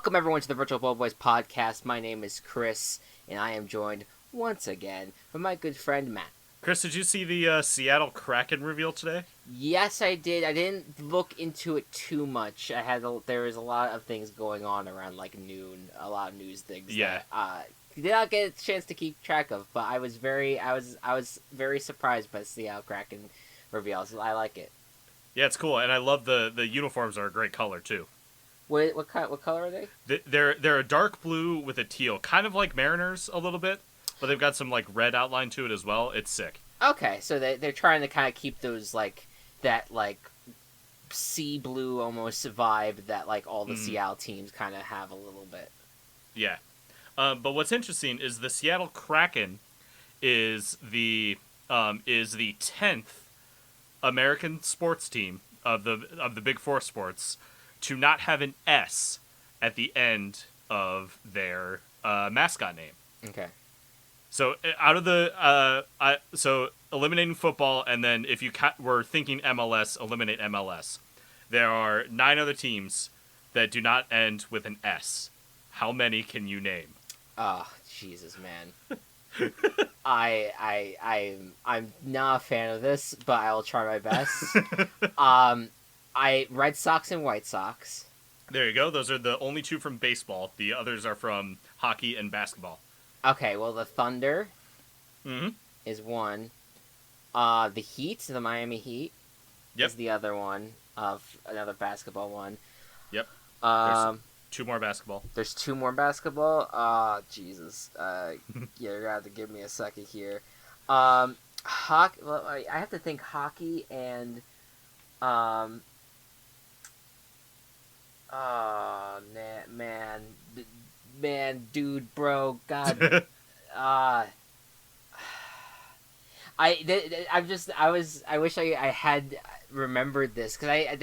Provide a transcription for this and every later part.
Welcome everyone to the Virtual Ball Boys podcast. My name is Chris, and I am joined once again by my good friend Matt. Chris, did you see the Seattle Kraken reveal today? Yes, I did. I didn't look into it too much. There was a lot of things going on around like noon, a lot of news things. Yeah. That, did not get a chance to keep track of, but I was very surprised by the Seattle Kraken reveals. I like it. Yeah, it's cool, and I love the uniforms are a great color too. What color are they? They're a dark blue with a teal, kind of like Mariners a little bit, but they've got some like red outline to it as well. It's sick. Okay, so they're trying to kind of keep those that sea blue almost vibe that like all the Seattle teams kind of have a little bit. Yeah, but what's interesting is the Seattle Kraken is the 10th American sports team of the Big Four sports to not have an S at the end of their mascot name. Okay. So out of the so eliminating football, and then if you were thinking MLS, eliminate MLS. There are 9 other teams that do not end with an S. How many can you name? Oh, Jesus, man. I'm not a fan of this, but I will try my best. Red Sox and White Sox. There you go. Those are the only 2 from baseball. The others are from hockey and basketball. Okay, well, the Thunder Mm-hmm. is one. The Heat, the Miami Heat, is the other one of another basketball one. Yep. There's 2 more basketball. There's 2 more basketball. Jesus. You're gonna have to give me a second here. Hockey. Well, I have to think hockey and Oh, man, dude, bro, God, I wish I had remembered this because I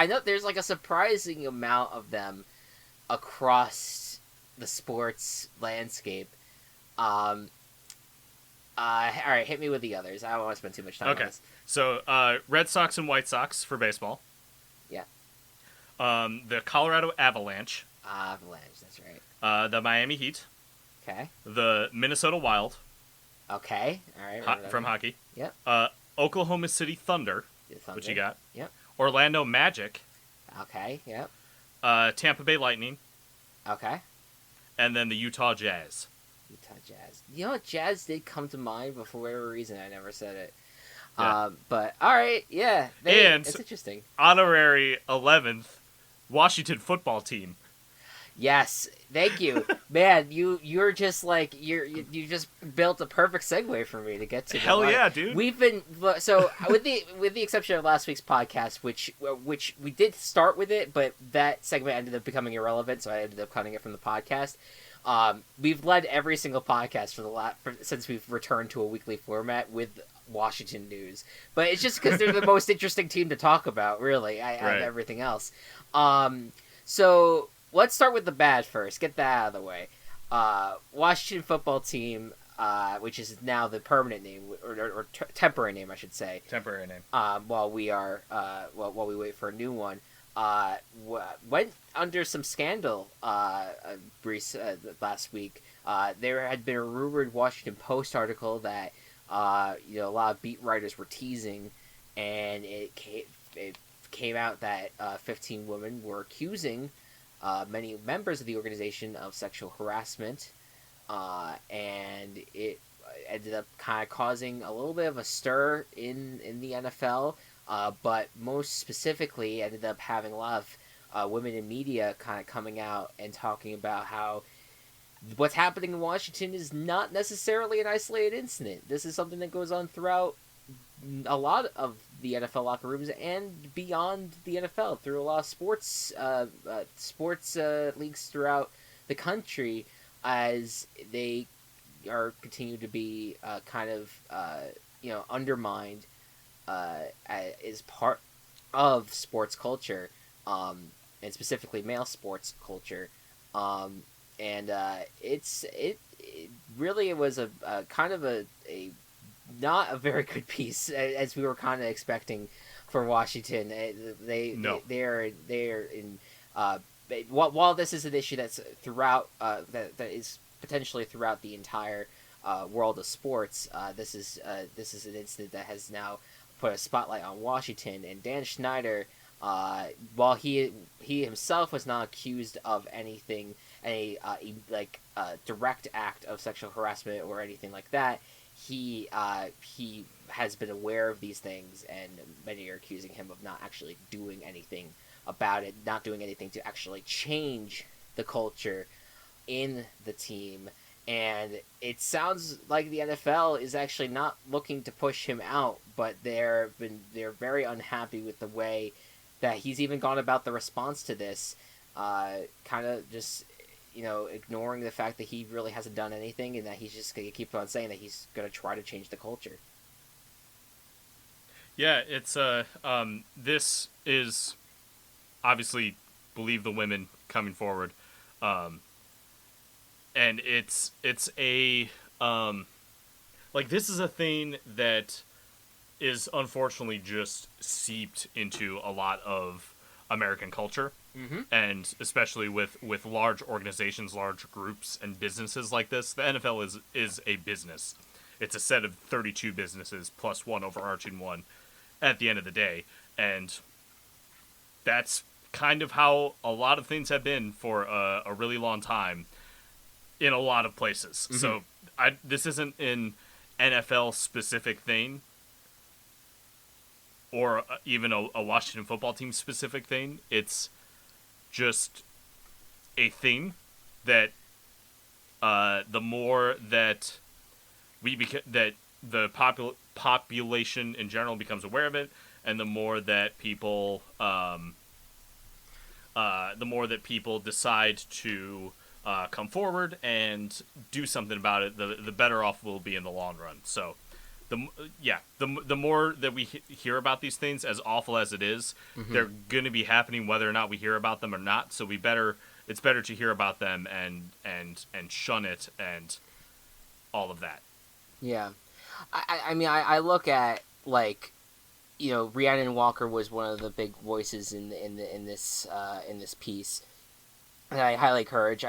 know there's like a surprising amount of them across the sports landscape. All right, hit me with the others. I don't want to spend too much time on this. So, Red Sox and White Sox for baseball. Yeah. The Colorado Avalanche. Avalanche, that's right. The Miami Heat. Okay. The Minnesota Wild. Okay. All right. From hockey. Yep. Oklahoma City Thunder. What you got? Yep. Orlando Magic. Okay. Yep. Tampa Bay Lightning. Okay. And then the Utah Jazz. Utah Jazz. You know what? Jazz did come to mind, but for whatever reason, I never said it. Yeah. But all right, yeah, it's interesting. Honorary 11th Washington football team. Yes, thank you, man. You're just like you just built a perfect segue for me to get to. Hell yeah, dude. We've been so with the exception of last week's podcast, which we did start with it, but that segment ended up becoming irrelevant, so I ended up cutting it from the podcast. We've led every single podcast since we've returned to a weekly format with Washington news, but it's just because they're the most interesting team to talk about, really. I have everything else. So let's start with the bad first. Get that out of the way. Washington football team, which is now the permanent name or temporary name, I should say. Temporary name. While we wait for a new one. Went under some scandal last week. There had been a rumored Washington Post article that a lot of beat writers were teasing, and it came out that 15 women were accusing many members of the organization of sexual harassment, and it ended up kind of causing a little bit of a stir in the NFL. But most specifically, ended up having a lot of women in media kind of coming out and talking about how what's happening in Washington is not necessarily an isolated incident. This is something that goes on throughout a lot of the NFL locker rooms and beyond the NFL, through a lot of sports leagues throughout the country, as they are continue to be undermined. Is part of sports culture, and specifically male sports culture, and it really was a kind of a not a very good piece, as we were kind of expecting for Washington. They're in while this is an issue that's throughout that is potentially throughout the entire world of sports, this is an incident that has now put a spotlight on Washington. And Dan Schneider, while he himself was not accused of anything, any direct act of sexual harassment or anything like that, he has been aware of these things, and many are accusing him of not actually doing anything about it, not doing anything to actually change the culture in the team. And it sounds like the NFL is actually not looking to push him out, but they're very unhappy with the way that he's even gone about the response to this, kind of just ignoring the fact that he really hasn't done anything, and that he's just going to keep on saying that he's going to try to change the culture. Yeah, it's this is obviously believe the women coming forward, and it's a this is a thing that is unfortunately just seeped into a lot of American culture, and especially with large organizations, large groups, and businesses like this. The NFL is a business. It's a set of 32 businesses plus one overarching one at the end of the day, and that's kind of how a lot of things have been for a really long time in a lot of places. So this isn't an NFL specific thing, or even a Washington football team specific thing. It's just a thing that the more that that the population in general becomes aware of it, and the more that people decide to come forward and do something about it, the better off we'll be in the long run. So the more that we hear about these things, as awful as it is, they're going to be happening whether or not we hear about them or not. So it's better to hear about them and shun it and all of that. Yeah, I mean, I look at Rhiannon Walker was one of the big voices in this piece, and I highly encourage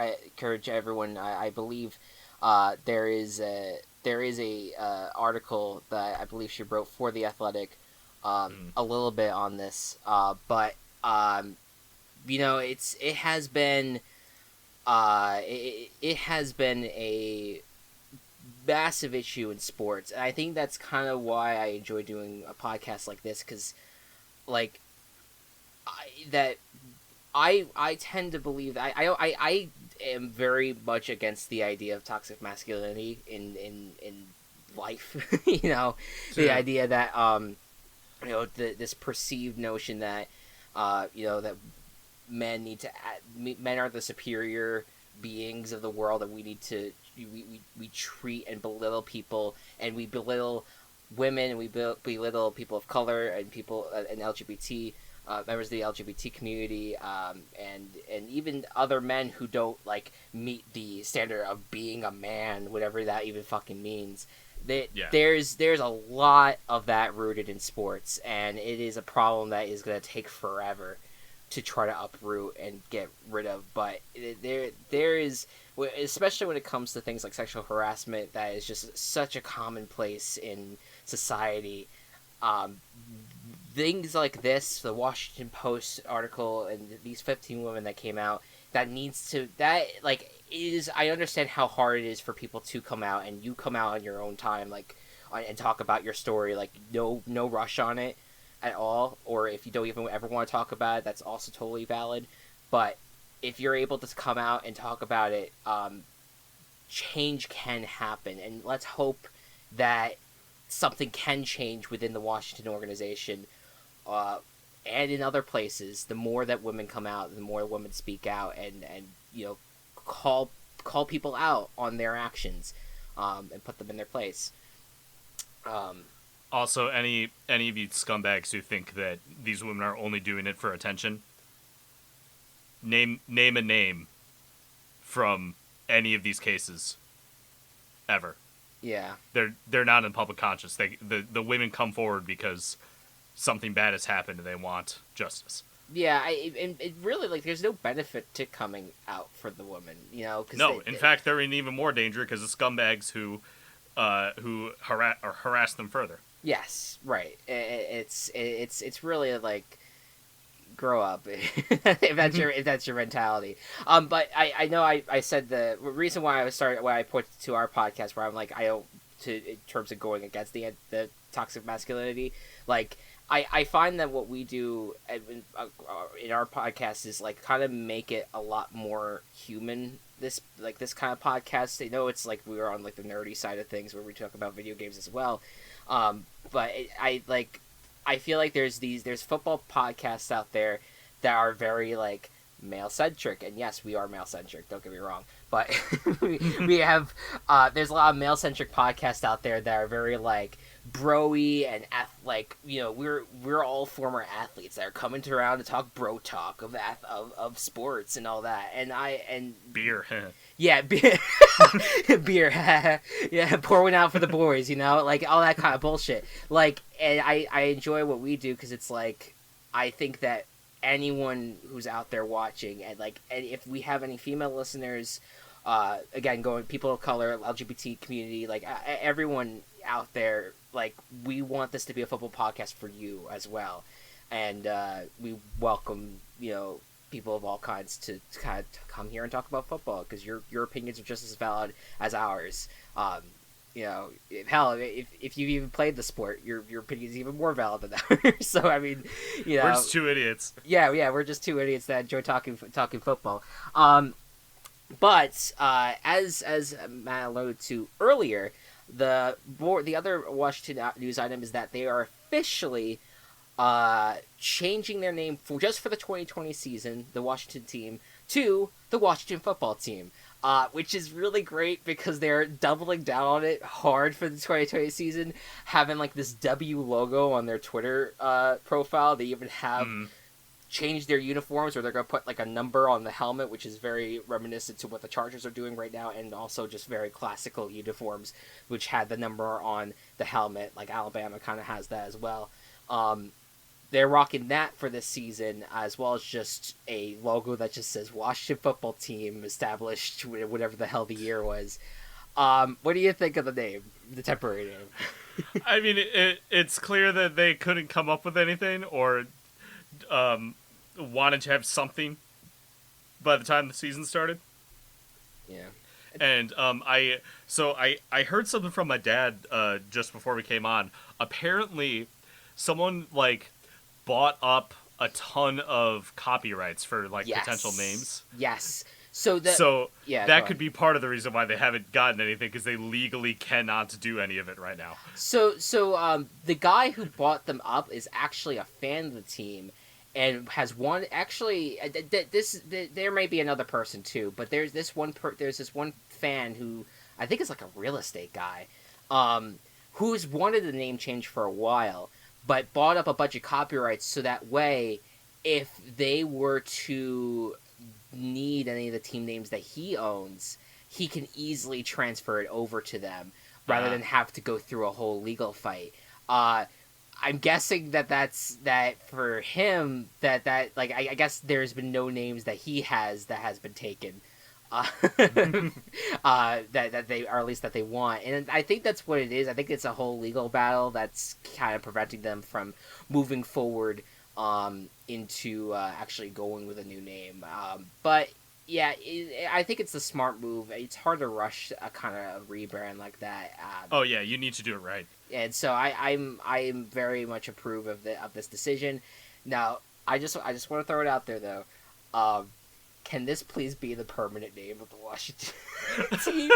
everyone. I believe there is a article that I believe she wrote for The Athletic, a little bit on this, but it has been it has been a massive issue in sports, and I think that's kind of why I enjoy doing a podcast like this, because I tend to believe that I am very much against the idea of toxic masculinity in life. The idea that this perceived notion that that men are the superior beings of the world, and we need to we treat and belittle people, and we belittle women, and we belittle people of color and people and LGBT members of the LGBT community, and even other men who don't meet the standard of being a man, whatever that even fucking means. There's a lot of that rooted in sports, and it is a problem that is going to take forever to try to uproot and get rid of. But there is, especially when it comes to things like sexual harassment, that is just such a commonplace in society. Things like this, the Washington Post article, and these 15 women that came out, I understand how hard it is for people to come out, and you come out on your own time, and talk about your story, no rush on it at all, or if you don't even ever want to talk about it, that's also totally valid. But if you're able to come out and talk about it, change can happen, and let's hope that something can change within the Washington organization, and in other places. The more that women come out, the more women speak out, and call people out on their actions, and put them in their place. Also, any of you scumbags who think that these women are only doing it for attention, name a name from any of these cases ever. Yeah. They're not in public conscience. The women come forward because something bad has happened and they want justice. Yeah, and it really like there's no benefit to coming out for the women, you know, because No, in fact, they're in even more danger because of scumbags who harass them further. yes, right. It's really like grow up if that's your mentality. But I know I said the reason why why I pointed to our podcast where I'm like I don't to in terms of going against the toxic masculinity, like. I find that what we do in our podcast is like kind of make it a lot more human. This kind of podcast. I know it's like we were on like the nerdy side of things where we talk about video games as well, but I feel like there's football podcasts out there that are very like male centric, and yes, we are male centric. Don't get me wrong, but we have there's a lot of male centric podcasts out there that are very like broy and like you know we're all former athletes that are coming to around to talk bro talk of sports and all that, and Beer. yeah, beer, beer, yeah, pour one out for the boys, you know, like all that kind of bullshit. Like, and I enjoy what we do because it's like I think that anyone who's out there watching and if we have any female listeners, again, going people of color, LGBT community, like everyone out there, like we want this to be a football podcast for you as well, and we welcome people of all kinds to kind of come here and talk about football because your opinions are just as valid as ours. Hell, if you've even played the sport, your opinion is even more valid than ours. So I mean, we're just two idiots. Yeah, we're just two idiots that enjoy talking football. But as Matt alluded to earlier, the other Washington news item is that they are officially changing their name for the 2020 season, the Washington team, to the Washington football team, which is really great because they're doubling down on it hard for the 2020 season, having like this W logo on their Twitter profile. They even have changed their uniforms, or they're going to put like a number on the helmet, which is very reminiscent to what the Chargers are doing right now, and also just very classical uniforms, which had the number on the helmet, like Alabama kind of has that as well. They're rocking that for this season, as well as just a logo that just says Washington Football Team, established whatever the hell the year was. What do you think of the name, the temporary name? I mean, it's clear that they couldn't come up with anything, or wanted to have something by the time the season started. Yeah. And I heard something from my dad just before we came on. Apparently, someone like bought up a ton of copyrights for like potential names. Yes. That could be part of the reason why they haven't gotten anything, because they legally cannot do any of it right now. So the guy who bought them up is actually a fan of the team, and has one actually. There may be another person too, but there's this one fan who I think is like a real estate guy, who's wanted the name change for a while, but bought up a bunch of copyrights so that way, if they were to need any of the team names that he owns, he can easily transfer it over to them rather than have to go through a whole legal fight. I'm guessing that's for him that like I guess there's been no names that he has that has been taken. That they, or at least that they want, and I think that's what it is. I think it's a whole legal battle that's kind of preventing them from moving forward into actually going with a new name. But yeah, I think it's a smart move. It's hard to rush a kind of rebrand like that. Oh yeah, you need to do it right. And so I'm very much approve of this decision. Now I just want to throw it out there though. Can this please be the permanent name of the Washington team?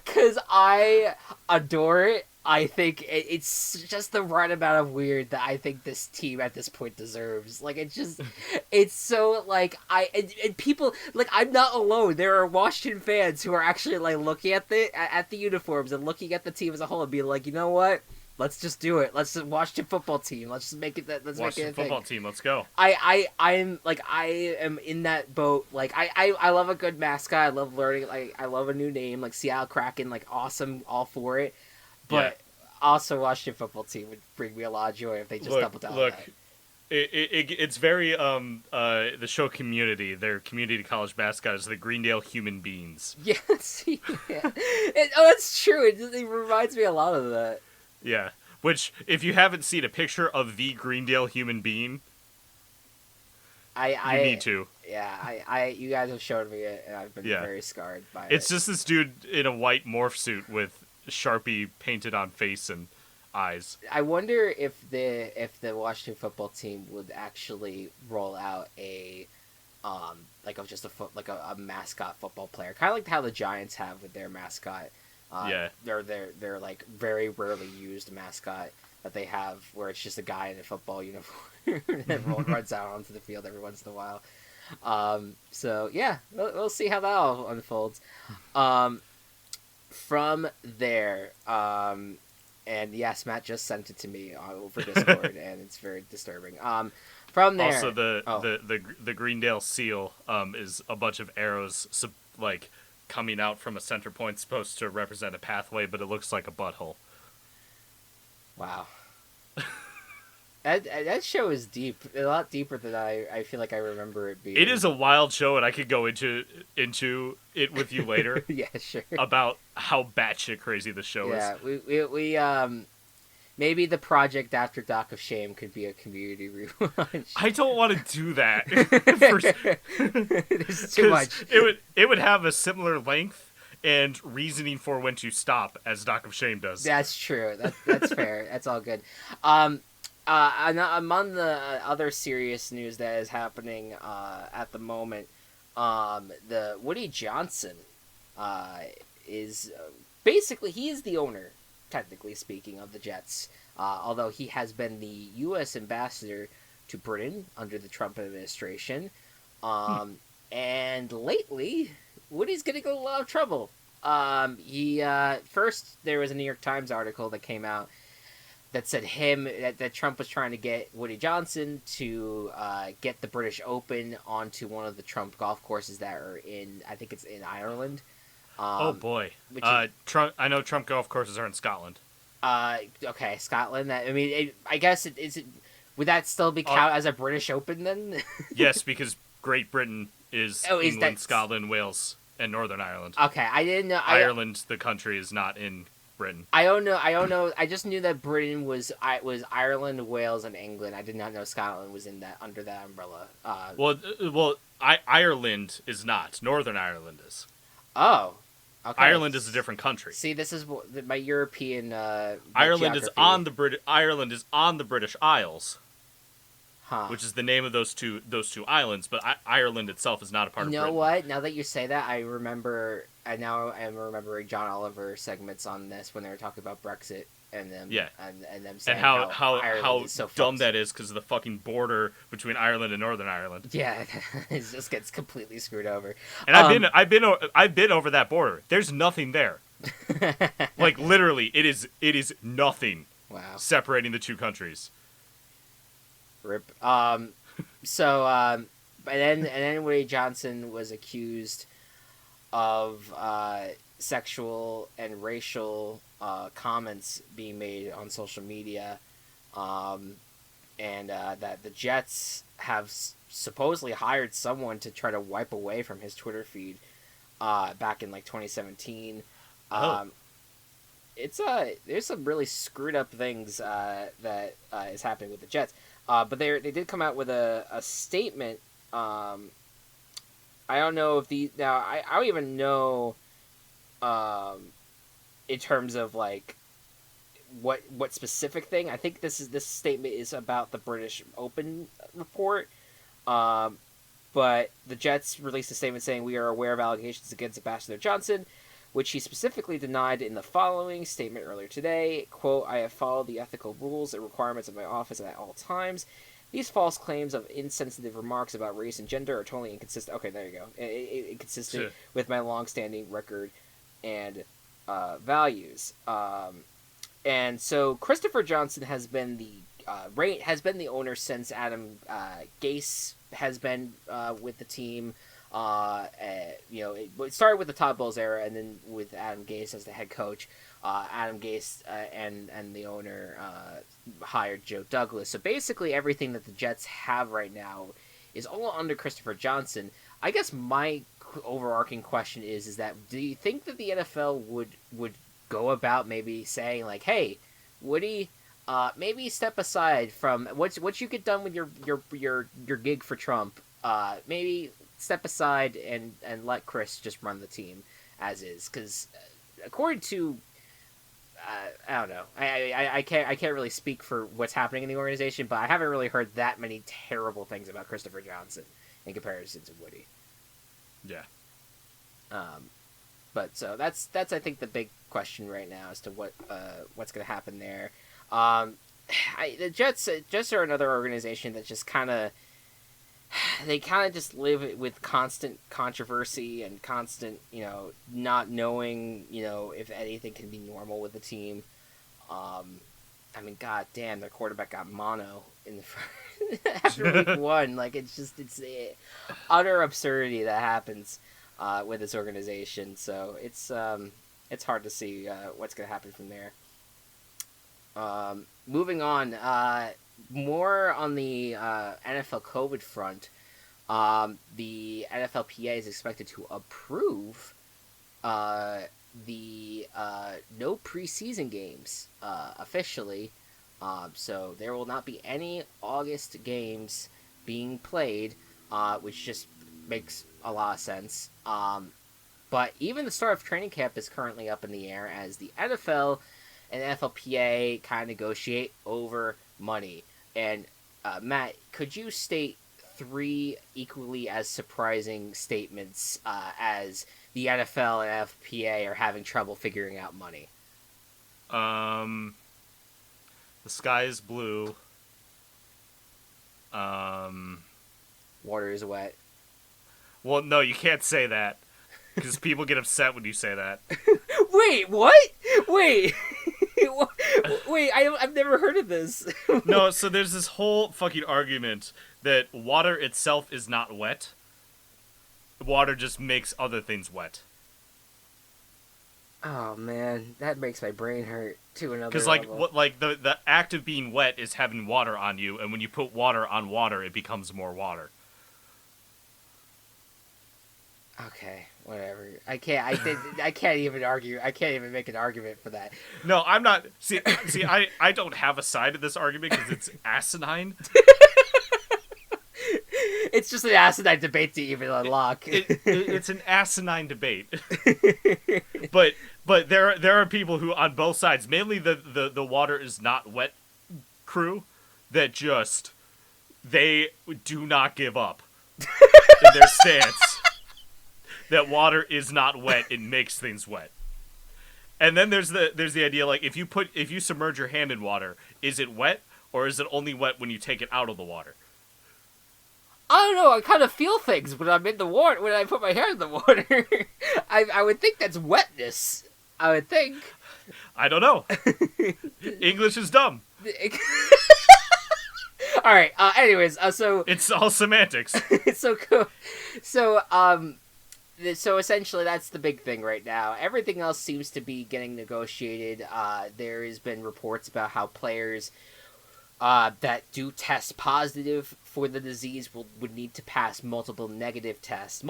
Because I adore it. I think it's just the right amount of weird that I think this team at this point deserves. Like, it's so, like, and people, like, I'm not alone. There are Washington fans who are actually, like, looking at the uniforms and looking at the team as a whole and being like, you know what? Let's just do it. Let's just Washington football team. Let's just make it that. Let's Washington make it a thing. Football Team. Let's go. I am in that boat. Like I love a good mascot. I love learning. Like I love a new name. Like Seattle Kraken. Like awesome. All for it. But also Washington Football Team would bring me a lot of joy if they just double down on that. It's very the show Community. Their community college mascot is the Greendale Human Beans. Yes, yeah. That's true. It reminds me a lot of that. Yeah, which if you haven't seen a picture of the Greendale Human Being, you need to. Yeah, you guys have showed me it, and I've been Yeah, very scarred by it's it. just this dude in a white morph suit with Sharpie painted on face and eyes. I wonder if the Washington football team would actually roll out a like of just a mascot football player, kind of like how the Giants have with their mascot. Yeah. They're like very rarely used mascot that they have, where it's just a guy in a football uniform that runs out onto the field every once in a while. So yeah, we'll see how that all unfolds. From there, and yes, Matt just sent it to me over Discord, and it's very disturbing. From there, Also, the Greendale seal is a bunch of arrows like coming out from a center point, supposed to represent a pathway, but it looks like a butthole. wow. That show is deep, a lot deeper than I feel like I remember it being. It is a wild show, and I could go into it with you later. Yeah, sure. About how batshit crazy the show is. Yeah, we maybe the project after Dock of Shame could be a community rewatch. I don't want to do that. There's too much. It would have a similar length and reasoning for when to stop as Dock of Shame does. That's true. That's fair. That's all good. Among the other serious news that is happening at the moment, the Woody Johnson is basically, he is the owner, technically speaking, of the Jets. Although he has been the U.S. ambassador to Britain under the Trump administration, and lately Woody's getting in a lot of trouble. He first there was a New York Times article that came out that said that Trump was trying to get Woody Johnson to get the British Open onto one of the Trump golf courses that are I think it's in Ireland. Oh boy, Trump! I know Trump golf courses are in Scotland. Okay, Scotland. I guess would that still be count as a British Open then? Yes, because Great Britain is England, Scotland, Wales, and Northern Ireland. Okay, I didn't know. Ireland, the country, is not in Britain. I don't know. I just knew that Britain was Ireland, Wales, and England. I did not know Scotland was under that umbrella. Ireland is not. Northern Ireland is. Oh, okay. Ireland is a different country. See, this is my European. Ireland geography. is on the Ireland is on the British Isles, which is the name of those two islands. But Ireland itself is not a part of Britain. You know what? Now that you say that, I remember. Now I'm remembering John Oliver segments on this when they were talking about Brexit and them. Yeah. And them saying and how so dumb that is because of the fucking border between Ireland and Northern Ireland. Yeah, it just gets completely screwed over. And I've been over that border. There's nothing there. Like literally, it is nothing. Wow. Separating the two countries. Rip. So and then Woody Johnson was accused of sexual and racial comments being made on social media, and that the Jets have supposedly hired someone to try to wipe away from his Twitter feed back in like 2017. There's some really screwed up things that is happening with the Jets, but they did come out with a statement. I don't know if I don't even know in terms of like what specific thing. I think this statement is about the British Open report. But the Jets released a statement saying, "We are aware of allegations against Ambassador Johnson, which he specifically denied in the following statement earlier today. Quote, I have followed the ethical rules and requirements of my office at all times. These false claims of insensitive remarks about race and gender are totally inconsistent." Okay, there you go. Inconsistent with my long-standing record and values. And so Christopher Johnson has been the owner since Adam Gase has been with the team. It started with the Todd Bowles era, and then with Adam Gase as the head coach. Adam Gase and the owner hired Joe Douglas. So basically, everything that the Jets have right now is all under Christopher Johnson. I guess my overarching question is that do you think that the NFL would go about maybe saying like, hey, Woody, maybe step aside from what you get done with your gig for Trump. Maybe step aside and let Chris just run the team as is, because according to I don't know. I can't really speak for what's happening in the organization, but I haven't really heard that many terrible things about Christopher Johnson in comparison to Woody. Yeah. But so that's I think the big question right now as to what's going to happen there. The Jets are another organization that just kind of just live with constant controversy and constant, not knowing, if anything can be normal with the team. I mean, god damn, their quarterback got mono in the after week one. Like, it's utter absurdity that happens with this organization. So it's hard to see what's going to happen from there. Moving on, more on the NFL COVID front. The NFLPA is expected to approve the no preseason games officially. So there will not be any August games being played, which just makes a lot of sense. But even the start of training camp is currently up in the air as the NFL and NFLPA kind of negotiate over money. And Matt, could you state 3 equally as surprising statements as the NFL and NFLPA are having trouble figuring out money? The sky is blue. Water is wet. Well, no, you can't say that because people get upset when you say that. Wait, what? Wait. Wait, I've never heard of this. No, so there's this whole fucking argument that water itself is not wet. Water just makes other things wet. Oh man, that makes my brain hurt to another Because level. the act of being wet is having water on you, and when you put water on water, it becomes more water. Okay, whatever. I can't even argue. I can't even make an argument for that. No, I'm not. See, I don't have a side of this argument because it's asinine. It's just an asinine debate to even unlock. It's an asinine debate. But there are people who on both sides, mainly the water is not wet crew, that just they do not give up in their stance. That water is not wet, it makes things wet. And then there's the idea, like, if you submerge your hand in water, is it wet, or is it only wet when you take it out of the water? I don't know. I kind of feel things when I'm in the water. When I put my hand in the water, I would think that's wetness. I would think. I don't know. English is dumb. All right. Anyways, so it's all semantics. So cool. So essentially, that's the big thing right now. Everything else seems to be getting negotiated. There has been reports about how players that do test positive for the disease would need to pass multiple negative tests,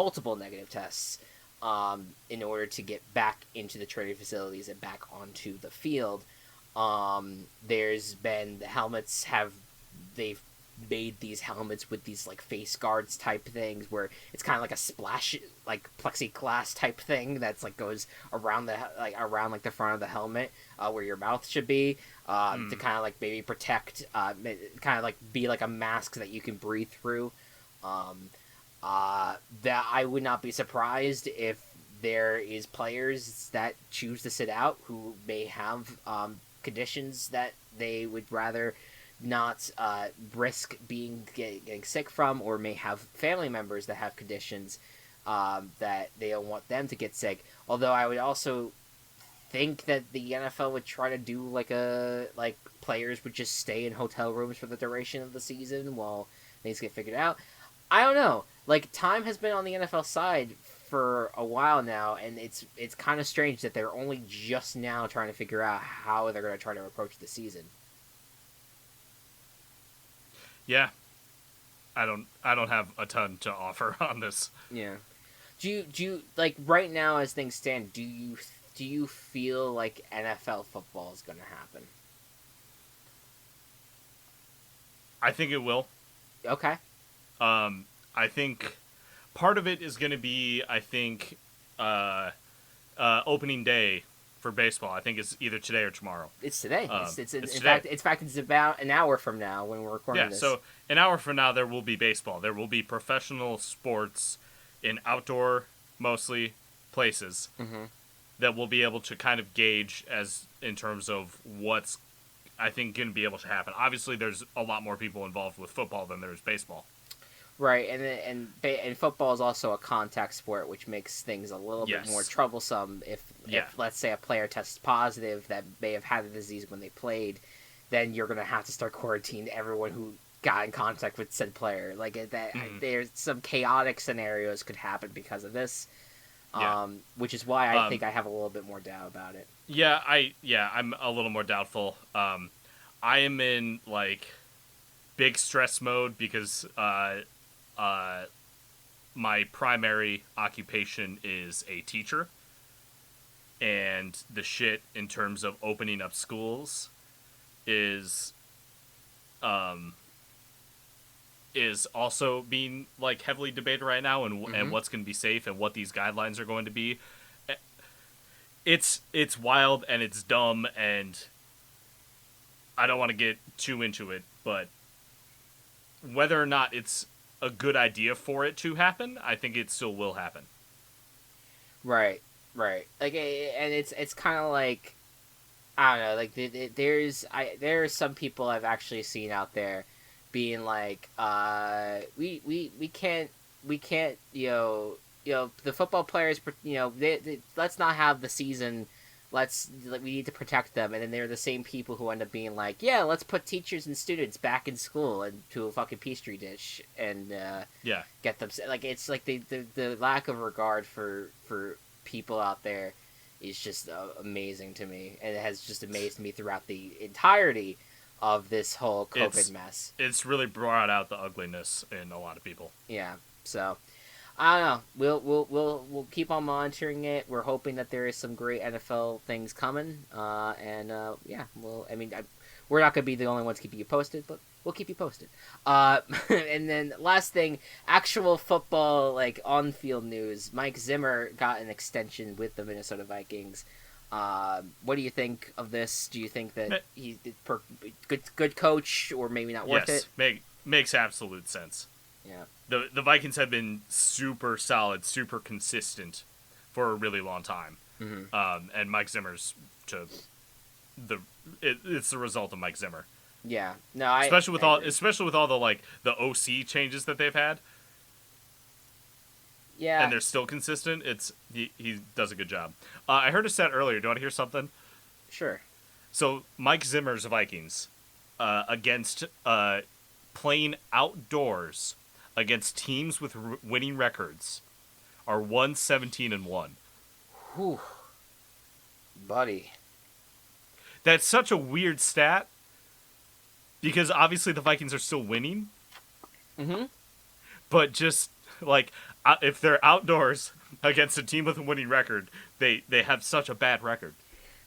in order to get back into the training facilities and back onto the field. There's been the helmets they've made these helmets with these like face guards type things where it's kind of like a splash, like plexiglass type thing that's like goes around the front of the helmet where your mouth should be to kind of like maybe protect, kind of like be like a mask that you can breathe through. That I would not be surprised if there is players that choose to sit out who may have conditions that they would rather not risk getting sick from, or may have family members that have conditions that they don't want them to get sick. Although I would also think that the NFL would try to do like players would just stay in hotel rooms for the duration of the season while things get figured out. I don't know. like time has been on the NFL side for a while now, and it's kind of strange that they're only just now trying to figure out how they're going to try to approach the season. Yeah, I don't have a ton to offer on this. Yeah. Do you like right now as things stand? Do you feel like NFL football is going to happen? I think it will. Okay. I think part of it is going to be, I think, uh, opening day for baseball. I think it's either today or tomorrow. It's today. It's in Today. fact it's about an hour from now when we're recording Yeah, this. so an hour from now there will be baseball. There will be professional sports in outdoor, mostly, places that will be able to kind of gauge as in terms of what's, I think, going to be able to happen. Obviously, there's a lot more people involved with football than there is baseball. Right, and football is also a contact sport, which makes things a little bit more Yes. troublesome. If let's say a player tests positive that may have had the disease when they played, then you're gonna have to start quarantining everyone who got in contact with said player. Like that, there's some chaotic scenarios could happen because of this. Yeah. Which is why I think I have a little bit more doubt about it. I'm a little more doubtful. I am in like big stress mode because my primary occupation is a teacher, and the shit in terms of opening up schools is is also being like heavily debated right now, and what's going to be safe and what these guidelines are going to be. It's wild and it's dumb, and I don't want to get too into it, but whether or not it's a good idea for it to happen, I think it still will happen. Right, right. Like, and it's kind of like I don't know. Like, there's some people I've actually seen out there being like, we can't, the football players, let's not have the season. We need to protect them, and then they're the same people who end up being like, yeah, let's put teachers and students back in school and to a fucking petri dish and Yeah. get them. Like, it's like the lack of regard for people out there is just amazing to me, and it has just amazed me throughout the entirety of this whole COVID mess. It's really brought out the ugliness in a lot of people. Yeah, so I don't know. We'll keep on monitoring it. We're hoping that there is some great NFL things coming. Yeah, we're not gonna be the only ones keeping you posted, but we'll keep you posted. And then last thing, actual football, like on field news. Mike Zimmer got an extension with the Minnesota Vikings. What do you think of this? Do you think that he's good coach, or maybe not worth it? Yes, makes absolute sense. Yeah. The Vikings have been super solid, super consistent for a really long time. And Mike Zimmer's it's the result of Mike Zimmer. Yeah. No, especially with all the like the OC changes that they've had. Yeah. And they're still consistent. He does a good job. I heard a stat earlier. Do you want to hear something? Sure. So Mike Zimmer's Vikings against playing outdoors against teams with winning records are 1-17-1. Whew. Buddy. That's such a weird stat because obviously the Vikings are still winning. But just like if they're outdoors against a team with a winning record, they have such a bad record.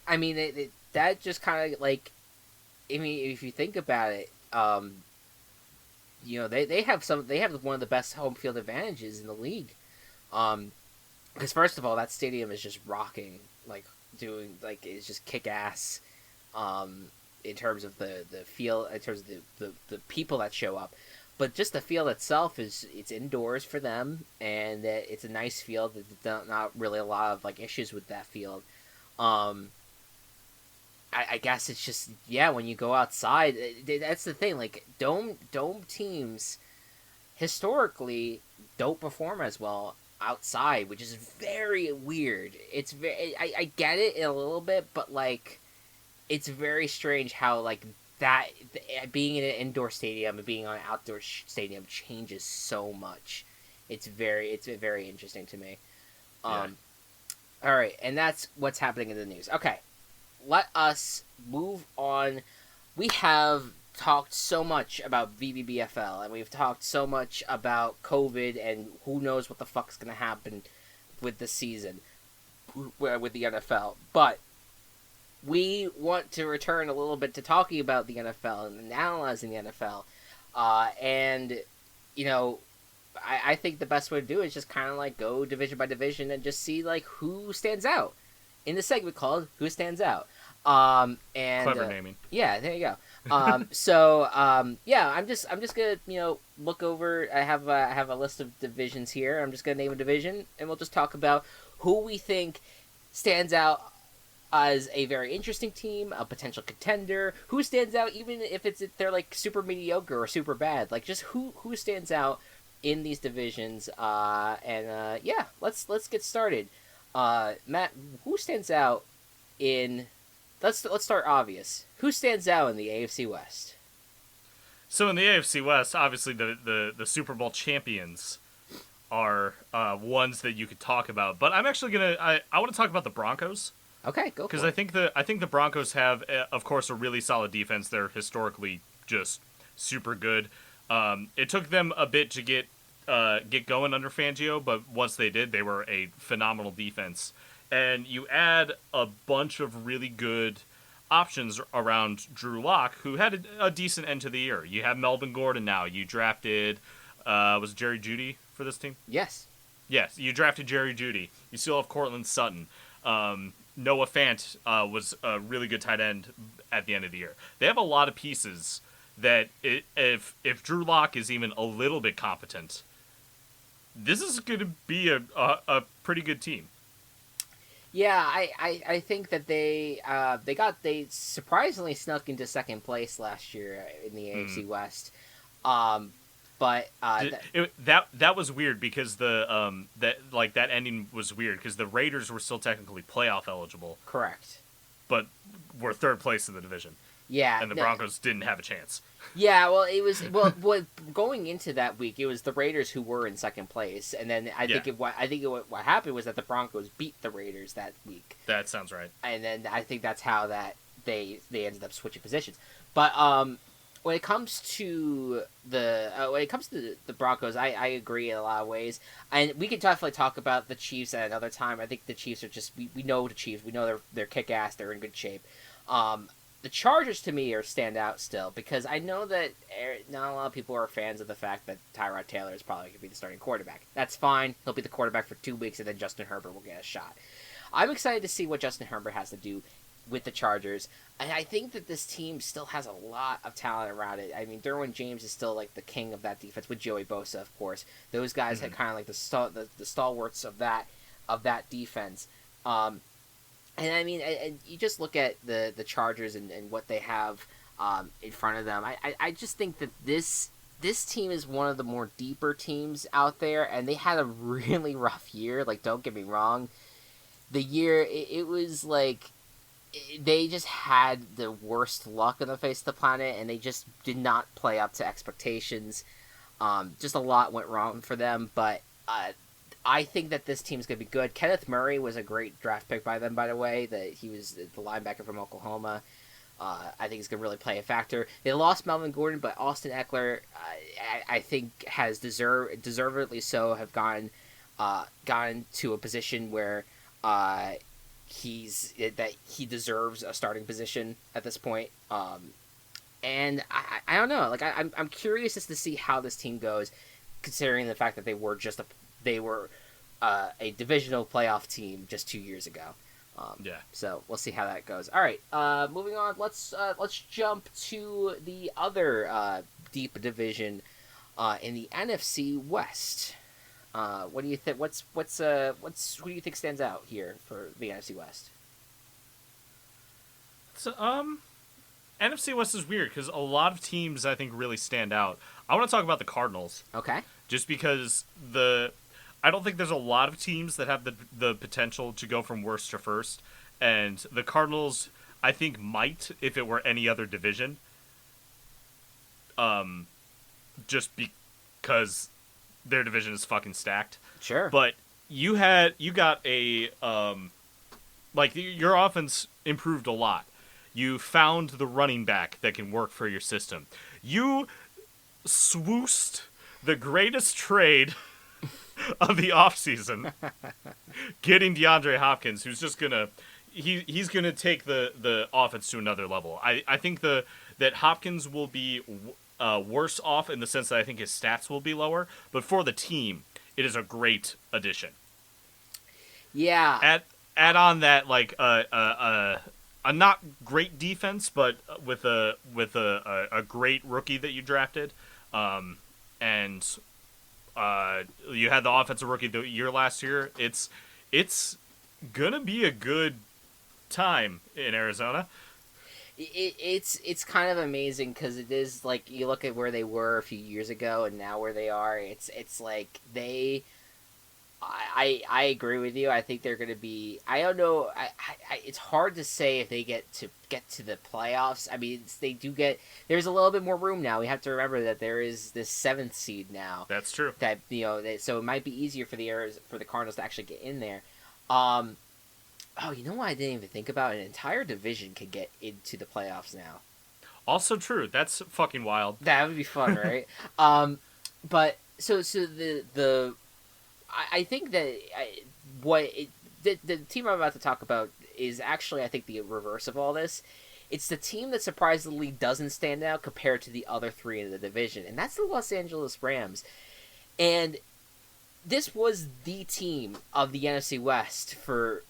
I mean, that just kind of like, I mean, if you think about it, they have one of the best home field advantages in the league. Because first of all, that stadium is just rocking, like it's just kick ass. In terms of the feel, in terms of the people that show up, but just the field itself it's indoors for them, and it's a nice field. There's not really a lot of like issues with that field. I guess it's just, yeah, when you go outside, that's the thing. Like dome teams historically don't perform as well outside, which is very weird. It's I get it a little bit, but like it's very strange how like that being in an indoor stadium and being on an outdoor stadium changes so much It's very interesting to me. Yeah. Um, all right, and that's what's happening in the news. Okay, let us move on. We have talked so much about VBBFL, and we've talked so much about COVID, and who knows what the fuck's gonna happen with the season, with the NFL. But we want to return a little bit to talking about the NFL and analyzing the NFL. And, you know, I think the best way to do it is just kind of like go division by division and just see like who stands out in the segment called "Who Stands Out." And Clever naming. yeah, there you go. Yeah, I'm just gonna look over. I have a list of divisions here. I'm just gonna name a division, and we'll just talk about who we think stands out as a very interesting team, a potential contender, who stands out even if they're like super mediocre or super bad, like just who stands out in these divisions. Yeah, let's get started. Matt, who stands out in? Let's start obvious. Who stands out in the AFC West? So in the AFC West, obviously the Super Bowl champions are ones that you could talk about. But I'm actually I want to talk about the Broncos. Okay, go for Because it. I think the Broncos have, of course, a really solid defense. They're historically just super good. It took them a bit to get going under Fangio, but once they did, they were a phenomenal defense. And you add a bunch of really good options around Drew Lock, who had a decent end to the year. You have Melvin Gordon now. You drafted, was it Jerry Jeudy for this team? Yes. Yes, you drafted Jerry Jeudy. You still have Cortland Sutton. Noah Fant was a really good tight end at the end of the year. They have a lot of pieces that if Drew Lock is even a little bit competent, this is going to be a pretty good team. Yeah, I think that they surprisingly snuck into second place last year in the AFC West. But that was weird because that ending was weird because the Raiders were still technically playoff eligible, correct. but were third place in the division, Yeah, and the Broncos didn't have a chance. Yeah, well, it was going into that week, it was the Raiders who were in second place, and then I think what happened was that the Broncos beat the Raiders that week. That sounds right. And then I think that's how that they ended up switching positions. But when it comes to the Broncos, I agree in a lot of ways, and we can definitely talk about the Chiefs at another time. I think the Chiefs are just we know the Chiefs, we know they're kick ass, they're in good shape. The Chargers to me are stand out still because I know that not a lot of people are fans of the fact that Tyrod Taylor is probably going to be the starting quarterback. That's fine. He'll be the quarterback for 2 weeks, and then Justin Herbert will get a shot. I'm excited to see what Justin Herbert has to do with the Chargers, and I think that this team still has a lot of talent around it. I mean, Derwin James is still like the king of that defense with Joey Bosa, of course. Those guys had kind of like the stalwarts of that defense. And I mean, and you just look at the Chargers and what they have in front of them. I just think that this team is one of the more deeper teams out there, and they had a really rough year. Like, don't get me wrong, the year it was like they just had the worst luck on the face of the planet, and they just did not play up to expectations. Just a lot went wrong for them, but I think that this team's going to be good. Kenneth Murray was a great draft pick by them, by the way. That he was the linebacker from Oklahoma. I think he's going to really play a factor. They lost Melvin Gordon, but Austin Eckler, I think, has deservedly so have gotten to a position where he deserves a starting position at this point. And I don't know. Like I'm curious as to see how this team goes, considering the fact that they were a divisional playoff team just 2 years ago. So we'll see how that goes. All right, moving on. Let's jump to the other deep division in the NFC West. What do you think? Who do you think stands out here for the NFC West? So NFC West is weird because a lot of teams I think really stand out. I want to talk about the Cardinals. Okay. Just because I don't think there's a lot of teams that have the potential to go from worst to first, and the Cardinals I think might if it were any other division. Just because their division is fucking stacked. Sure. But you got a like your offense improved a lot. You found the running back that can work for your system. You swoosed the greatest trade of the offseason, getting DeAndre Hopkins, who's just gonna he's gonna take the offense to another level. I think that Hopkins will be worse off in the sense that I think his stats will be lower, but for the team, it is a great addition. Yeah. Add on that like a not great defense, but with a great rookie that you drafted, and you had the offensive rookie of the year last year. It's gonna be a good time in Arizona. It's kind of amazing because it is like you look at where they were a few years ago and now where they are. It's like they. I agree with you. I think they're going to be. I don't know. It's hard to say if they get to the playoffs. I mean, they do get. There's a little bit more room now. We have to remember that there is this 7th seed now. That's true. That so it might be easier for the Cardinals to actually get in there. Oh, you know what I didn't even think about? An entire division could get into the playoffs now. Also true. That's fucking wild. That would be fun, right? But so the I think that the team I'm about to talk about is actually, I think, the reverse of all this. It's the team that surprisingly doesn't stand out compared to the other 3 in the division, and that's the Los Angeles Rams. And this was the team of the NFC West for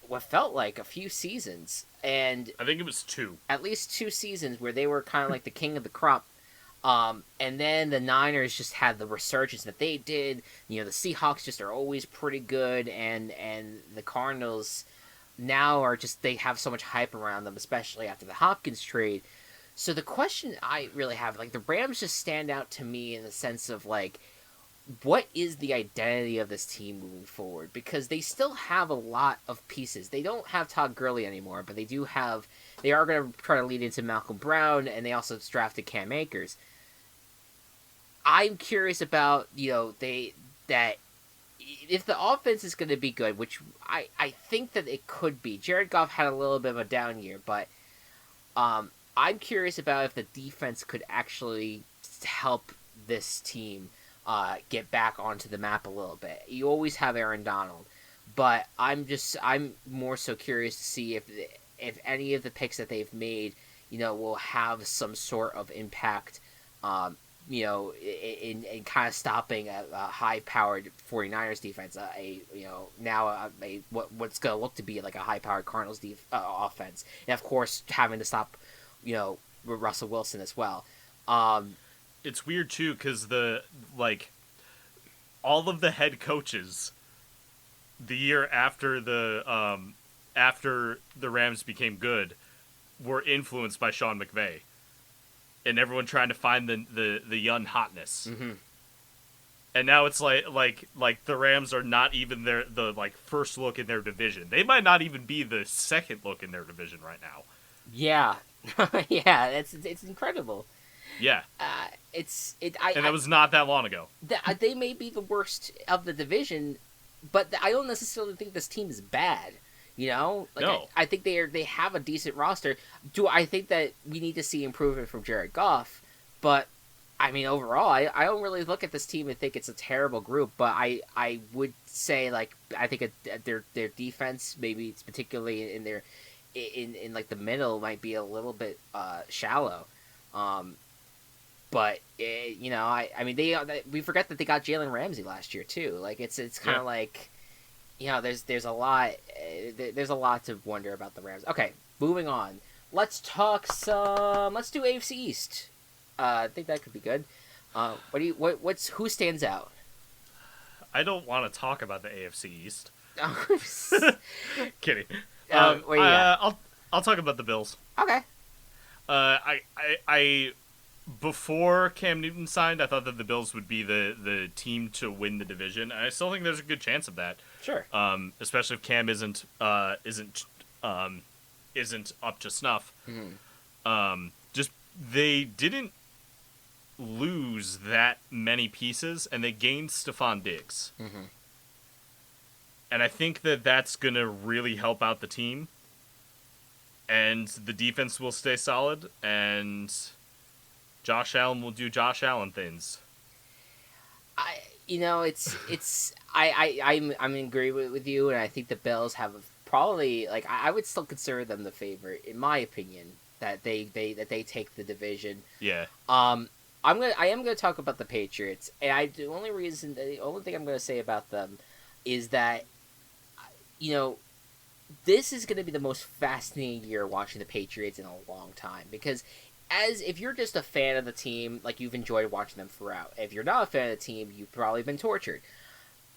what felt like a few seasons, and I think it was 2. At least 2 seasons where they were kind of like the king of the crop. And then the Niners just had the resurgence that they did. You know, the Seahawks just are always pretty good, and the Cardinals now are just, they have so much hype around them, especially after the Hopkins trade. So the question I really have, like, the Rams just stand out to me in the sense of, like, what is the identity of this team moving forward? Because they still have a lot of pieces. They don't have Todd Gurley anymore, but they are going to try to lead into Malcolm Brown, and they also drafted Cam Akers. I'm curious about, that if the offense is going to be good, which I think that it could be. Jared Goff had a little bit of a down year, but I'm curious about if the defense could actually help this team get back onto the map a little bit. You always have Aaron Donald, but I'm more so curious to see if any of the picks that they've made, will have some sort of impact, in kind of stopping a high-powered 49ers defense, what's going to look to be like a high-powered Cardinals offense, and of course having to stop, Russell Wilson as well. It's weird too because all of the head coaches the year after the Rams became good were influenced by Sean McVay, and everyone trying to find the young hotness. Mm-hmm. And now it's like the Rams are not even the first look in their division. They might not even be the second look in their division right now. Yeah, yeah, it's incredible. Yeah, that was not that long ago. They may be the worst of the division, but I don't necessarily think this team is bad. No. I think they have a decent roster. I think that we need to see improvement from Jared Goff, but I mean overall, I don't really look at this team and think it's a terrible group. But I would say I think their defense, maybe it's particularly in their in like the middle, might be a little bit shallow. But I mean we forget that they got Jalen Ramsey last year too. Like it's kind of like, there's a lot to wonder about the Rams. Okay, moving on. Let's do AFC East. I think that could be good. Who stands out? I don't want to talk about the AFC East. Kidding. What do you got? I'll talk about the Bills. Okay. I before Cam Newton signed, I thought that the Bills would be the team to win the division. And I still think there's a good chance of that. Sure. Especially if Cam isn't up to snuff. Mm-hmm. Just they didn't lose that many pieces, and they gained Stephon Diggs. Mm-hmm. And I think that that's going to really help out the team. And the defense will stay solid, and Josh Allen will do Josh Allen things. I'm in agreement with you, and I think the Bills have probably I would still consider them the favorite in my opinion that they take the division. Yeah. I am gonna talk about the Patriots, and the only thing I'm gonna say about them is that you know this is gonna be the most fascinating year watching the Patriots in a long time because as if you're just a fan of the team, like you've enjoyed watching them throughout. If you're not a fan of the team, you've probably been tortured.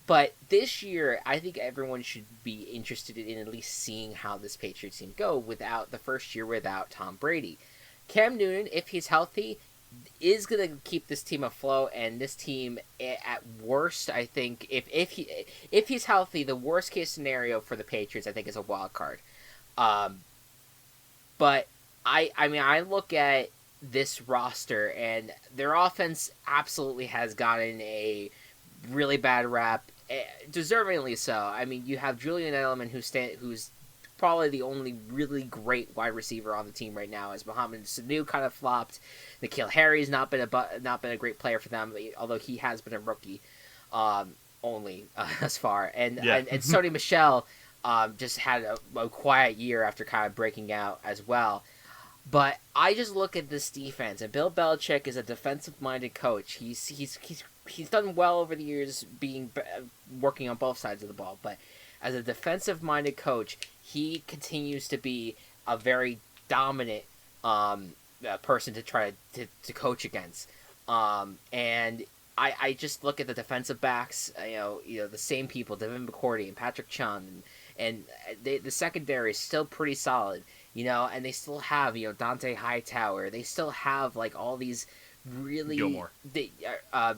But this year, I think everyone should be interested in at least seeing how this Patriots team go without the first year without Tom Brady. Cam Newton, if he's healthy, is going to keep this team afloat, and this team, at worst, I think, if he's healthy, the worst case scenario for the Patriots, I think, is a wild card. But I look at this roster, and their offense absolutely has gotten a really bad rap, deservingly so. I mean, you have Julian Edelman, who's probably the only really great wide receiver on the team right now, as Mohamed Sanu kind of flopped. N'Keal Harry's not been a great player for them, although he has been a rookie, only thus far. And Sony Michel just had a quiet year after kind of breaking out as well. But I just look at this defense, and Bill Belichick is a defensive-minded coach. He's done well over the years, working on both sides of the ball. But as a defensive-minded coach, he continues to be a very dominant person to try to coach against. And I just look at the defensive backs. The same people, Devin McCourty and Patrick Chung, and the secondary is still pretty solid. And they still have, Dante Hightower. They still have, all these really... Gilmore. Right. I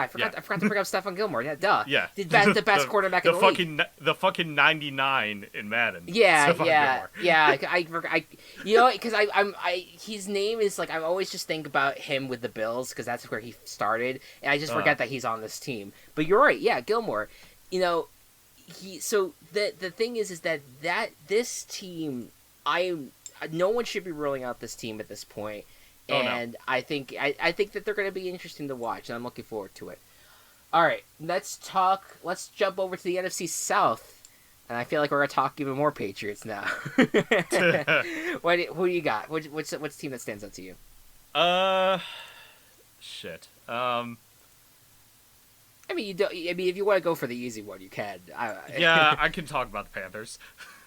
forgot to bring up Stephon Gilmore. Yeah, duh. Yeah. The best quarterback in the league. The fucking 99 in Madden. Yeah, Stephon yeah, Gilmore. yeah. Because his name is, I'm always just think about him with the Bills, because that's where he started, and I just forget that he's on this team. But you're right, yeah, Gilmore. The thing is that this team, no one should be ruling out this team at this point, and no. I think that they're going to be interesting to watch, and I'm looking forward to it. All right, let's jump over to the NFC South, and I feel like we're going to talk even more Patriots now. Who do you got? What's the team that stands out to you? Shit. if you want to go for the easy one, you can. Yeah, I can talk about the Panthers.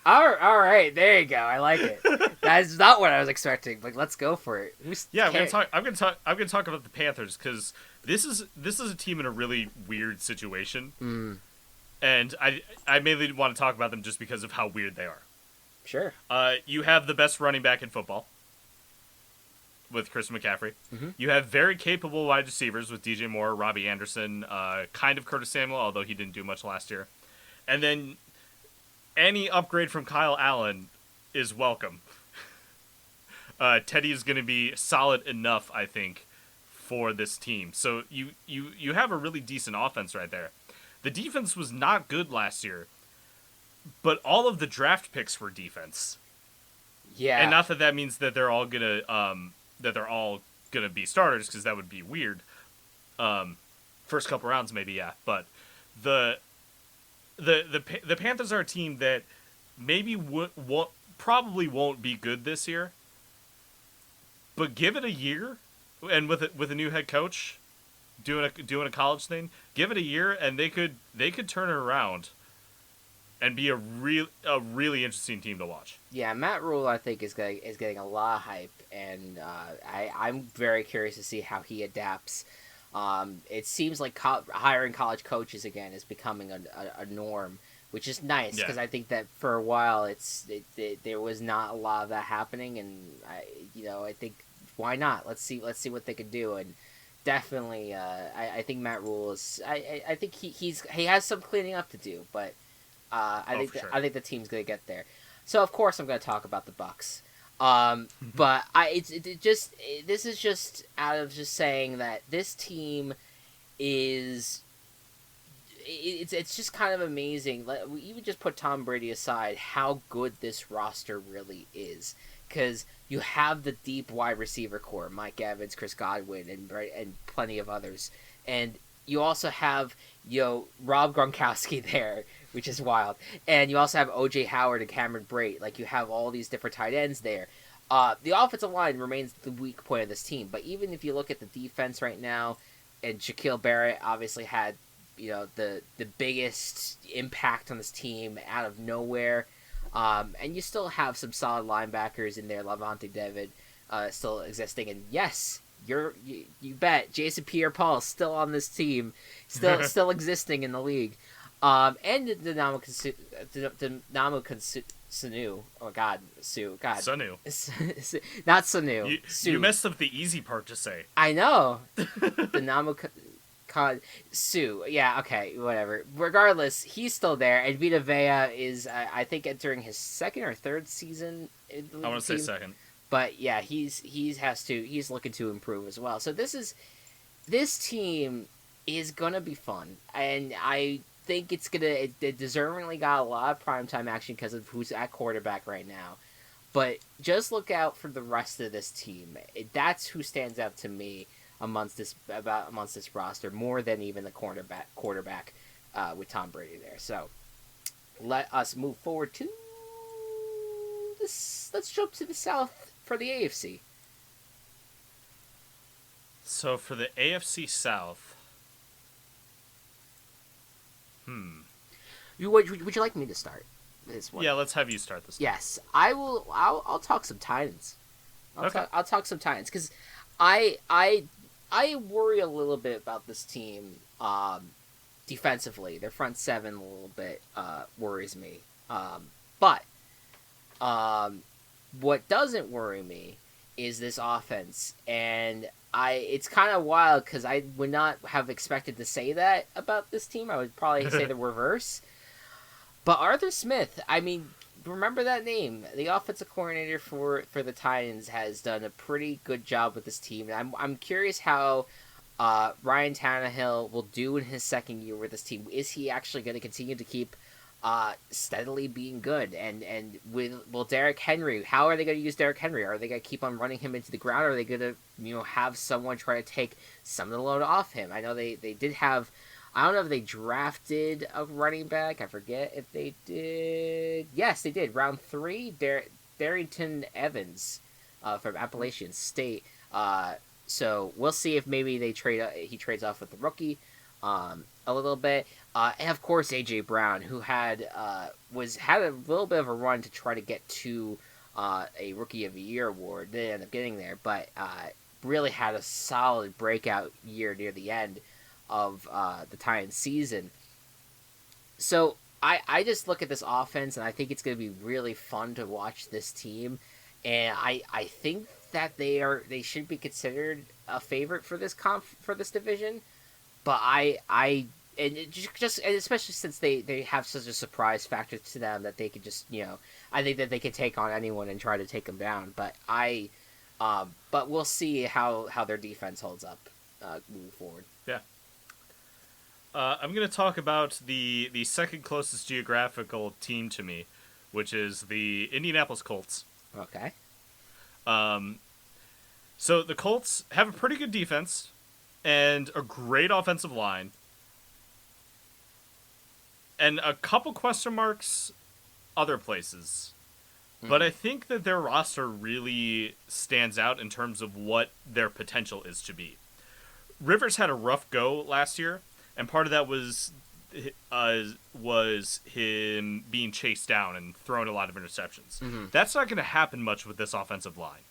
All right, there you go. I like it. That's not what I was expecting, but let's go for it. I'm gonna talk about the Panthers because this is a team in a really weird situation, and I mainly want to talk about them just because of how weird they are. Sure. You have the best running back in football with Chris McCaffrey. Mm-hmm. You have very capable wide receivers with DJ Moore, Robbie Anderson, kind of Curtis Samuel, although he didn't do much last year. And then any upgrade from Kyle Allen is welcome. Teddy is going to be solid enough, I think, for this team. So you have a really decent offense right there. The defense was not good last year, but all of the draft picks were defense. Yeah. And not that means that they're all gonna be starters, because that would be weird. First couple rounds, maybe, yeah. But the Panthers are a team that maybe probably won't be good this year. But give it a year, and with a new head coach doing a college thing, give it a year, and they could turn it around and be a really interesting team to watch. Yeah, Matt Rule, I think, is getting a lot of hype, and I'm very curious to see how he adapts. It seems like hiring college coaches again is becoming a norm, which is nice, because I think that for a while there was not a lot of that happening, and I think, why not? Let's see what they can do, and definitely I think Matt Rule is I think he has some cleaning up to do, but I think the team's gonna get there. So of course I'm gonna talk about the Bucks. But this is just out of just saying that this team is it's just kind of amazing. We even just put Tom Brady aside, how good this roster really is, because you have the deep wide receiver core, Mike Evans, Chris Godwin, and plenty of others, and you also have Rob Gronkowski there, which is wild, and you also have OJ Howard and Cameron Brate. Like, you have all these different tight ends there. The offensive line remains the weak point of this team, but even if you look at the defense right now, and Shaquille Barrett obviously had the biggest impact on this team out of nowhere, and you still have some solid linebackers in there. Levante David still existing, and yes, you bet Jason Pierre-Paul still on this team, still existing in the league, and Dynamo Sanu. Oh God, Sanu. Not Sanu. You messed up the easy part to say. I know. Dynamo Sue. Yeah, okay, whatever. Regardless, he's still there, and Vita Vea is, I think, entering his second or third season. I want to say second. But yeah, he's looking to improve as well. So this team is gonna be fun, and I think it deservingly got a lot of primetime action because of who's at quarterback right now. But just look out for the rest of this team. That's who stands out to me amongst this roster more than even the quarterback with Tom Brady there. So let us move forward to this. Let's jump to the South for the AFC. So for the AFC South, Would you like me to start this one? Yeah, let's have you start this one. Yes, I will. I'll talk some Titans. I'll talk some Titans because I worry a little bit about this team defensively. Their front seven a little bit worries me. But what doesn't worry me is this offense, and it's kind of wild because I would not have expected to say that about this team. I would probably say the reverse. But Arthur Smith, I mean, remember that name. The offensive coordinator for the Titans has done a pretty good job with this team. And I'm curious how Ryan Tannehill will do in his second year with this team. Is he actually going to continue to keep steadily being good? And will Derrick Henry, how are they going to use Derrick Henry? Are they going to keep on running him into the ground, or are they going to have someone try to take some of the load off him? I know they did have, I don't know if they drafted a running back. I forget if they did. Yes, they did. Round 3, Darrington Evans from Appalachian State. So we'll see if maybe he trades off with the rookie a little bit. And of course, AJ Brown, who had a little bit of a run to try to get to a Rookie of the Year award. Didn't end up getting there, but really had a solid breakout year near the end of the Titans season. So I just look at this offense, and I think it's going to be really fun to watch this team. And I think that they should be considered a favorite for this division. But and especially since they have such a surprise factor to them that they could just, I think that they could take on anyone and try to take them down. But but we'll see how their defense holds up moving forward. Yeah. I'm going to talk about the second closest geographical team to me, which is the Indianapolis Colts. Okay. So the Colts have a pretty good defense and a great offensive line, and a couple question marks other places. Mm-hmm. But I think that their roster really stands out in terms of what their potential is to be. Rivers had a rough go last year, and part of that was him being chased down and throwing a lot of interceptions. Mm-hmm. That's not going to happen much with this offensive line.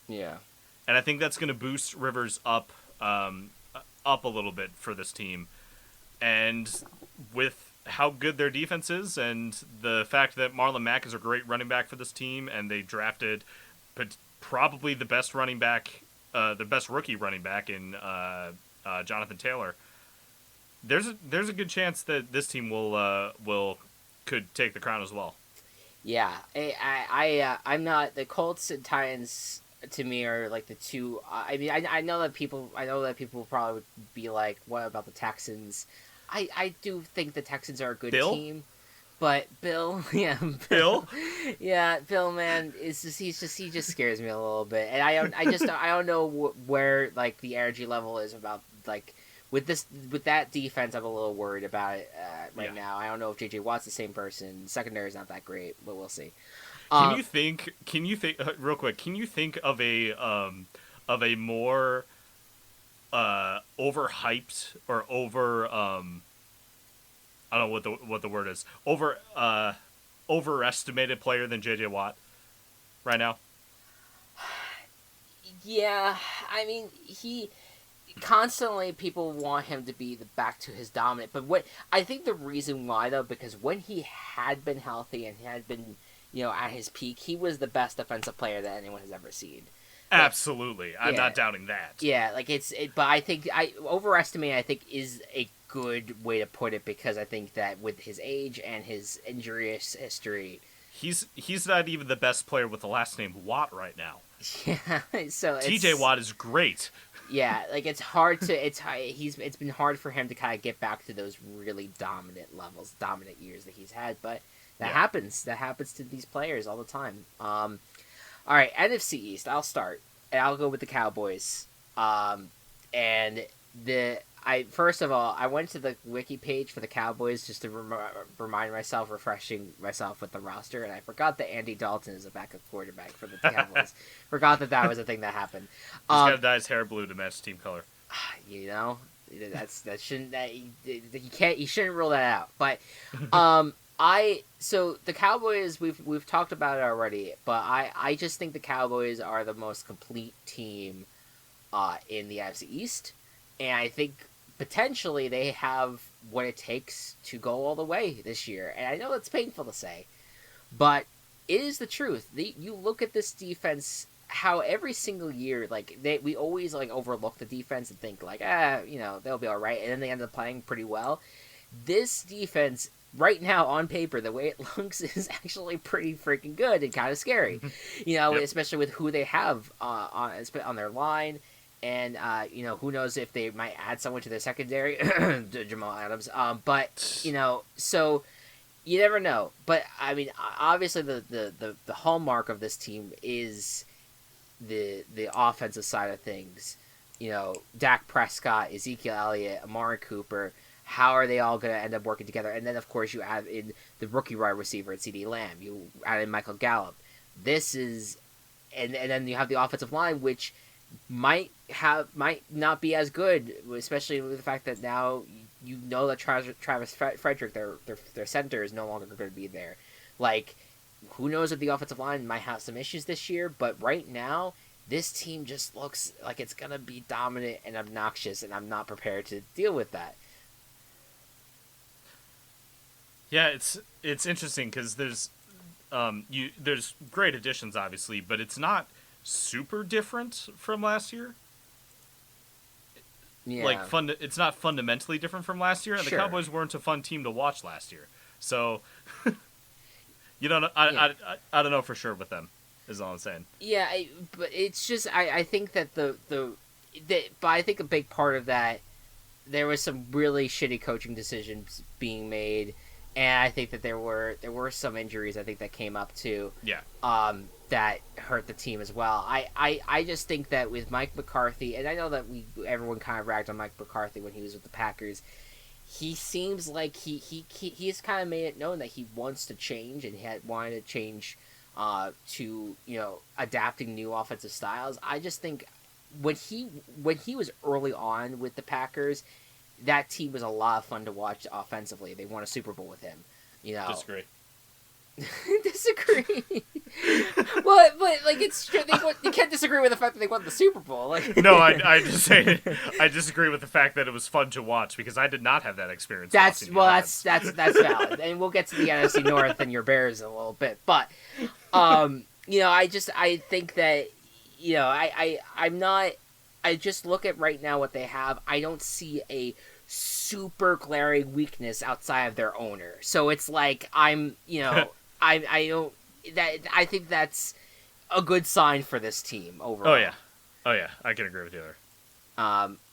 Yeah. And I think that's going to boost Rivers up a little bit for this team. And with how good their defense is, and the fact that Marlon Mack is a great running back for this team, and they drafted probably the best running back, the best rookie running back in Jonathan Taylor, there's a good chance that this team could take the crown as well. Yeah, I'm not the Colts and Titans to me are like the two. I mean, I know that people probably would be like, "What about the Texans?" I do think the Texans are a good Bill? team, but Bill, yeah, Bill? Bill, yeah, Bill, man, is just he just scares me a little bit, and I don't know where like the energy level is about like with that defense. I'm a little worried about it Yeah. right now. I don't know if JJ Watt's the same person. Secondary is not that great, but we'll see. Can Um, you think? Can you think real quick? Can you think of a more overhyped or over I don't know what the word is, overestimated player than JJ Watt right now? yeah, I mean he constantly people want him to be the back to his dominant, but what I think the reason why though, because when he had been healthy and had been at his peak, he was the best defensive player that anyone has ever seen. Like, Absolutely, I'm yeah, not doubting that. yeah, like but I think I overestimate. I think is a good way to put it because I think that with his age and his injurious history, He's not even the best player with the last name Watt right now. yeah. So TJ it's Watt is great. yeah, like it's hard to it's been hard for him to kind of get back to those really dominant levels, dominant years that he's had, but that Yeah. happens. That happens to these players all the time. All right, NFC East. I'll start, and I'll go with the Cowboys. And the I first of all, I went to the wiki page for the Cowboys just to remind myself, refreshing myself with the roster, and I forgot that Andy Dalton is a backup quarterback for the Cowboys. Forgot that was a thing that happened. He's got Um, to dye his hair blue to match team color. you know, that shouldn't that you shouldn't rule that out. But so the Cowboys we've talked about it already, but I just think the Cowboys are the most complete team in the NFC East, and I think potentially they have what it takes to go all the way this year. And I know it's painful to say, but it is the truth. You look at this defense, how every single year, like we always like overlook the defense and think like, they'll be all right, and then they end up playing pretty well. This defense right now on paper, the way it looks is actually pretty freaking good and kind of scary. Yep. Especially with who they have on their line. And who knows if they might add someone to their secondary, Jamal Adams. So you never know. But I mean, obviously the hallmark of this team is the offensive side of things. Dak Prescott, Ezekiel Elliott, Amari Cooper. How are they all going to end up working together? And then, of course, you add in the rookie wide receiver, CeeDee Lamb. You add in Michael Gallup. This is, and then you have the offensive line, which might not be as good, especially with the fact that now that Travis Frederick, their center, is no longer going to be there. Like, who knows if the offensive line might have some issues this year? But right now, this team just looks like it's going to be dominant and obnoxious, and I'm not prepared to deal with that. Yeah, it's interesting because there's great additions obviously, but it's not super different from last year. Yeah, Like it's not fundamentally different from last year, and sure. the Cowboys weren't a fun team to watch last year. So you don't know, Yeah. I don't know for sure with them. Is all I'm saying. Yeah, but it's just I think that but I think a big part of that there was some really shitty coaching decisions being made, and I think that there were some injuries I think that came up too. Yeah. That hurt the team as well. I just think that with Mike McCarthy, and I know that everyone kind of ragged on Mike McCarthy when he was with the Packers. He seems like he's kind of made it known that he wants to change and had wanted to change to adapting new offensive styles. I just think when he was early on with the Packers, that team was a lot of fun to watch offensively. They won a Super Bowl with him. Disagree. Disagree. Well, but like you can't disagree with the fact that they won the Super Bowl. Like No, I just say I disagree with the fact that it was fun to watch because I did not have that experience. that's valid, and we'll get to the NFC North and your Bears in a little bit. But I think that I'm not. I just look at right now what they have. I don't see a super glaring weakness outside of their owner. So it's like I'm I don't that I think that's a good sign for this team Oh overall. yeah, oh yeah, I can agree with you there.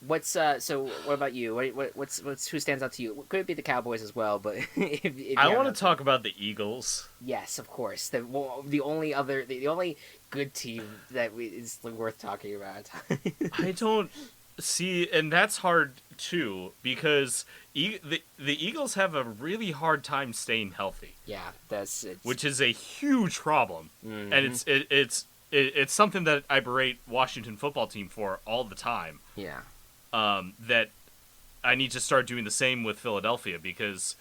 What's so? What about you? What's who stands out to you? Could it be the Cowboys as well? But if I you have want another to team, talk about the Eagles. yes, of course. The only good team that is worth talking about. I don't see, and that's hard too because the Eagles have a really hard time staying healthy, Yeah, that's it's. which is a huge problem, and Hmm. it's something that I berate Washington football team for all the time. Yeah, That I need to start doing the same with Philadelphia because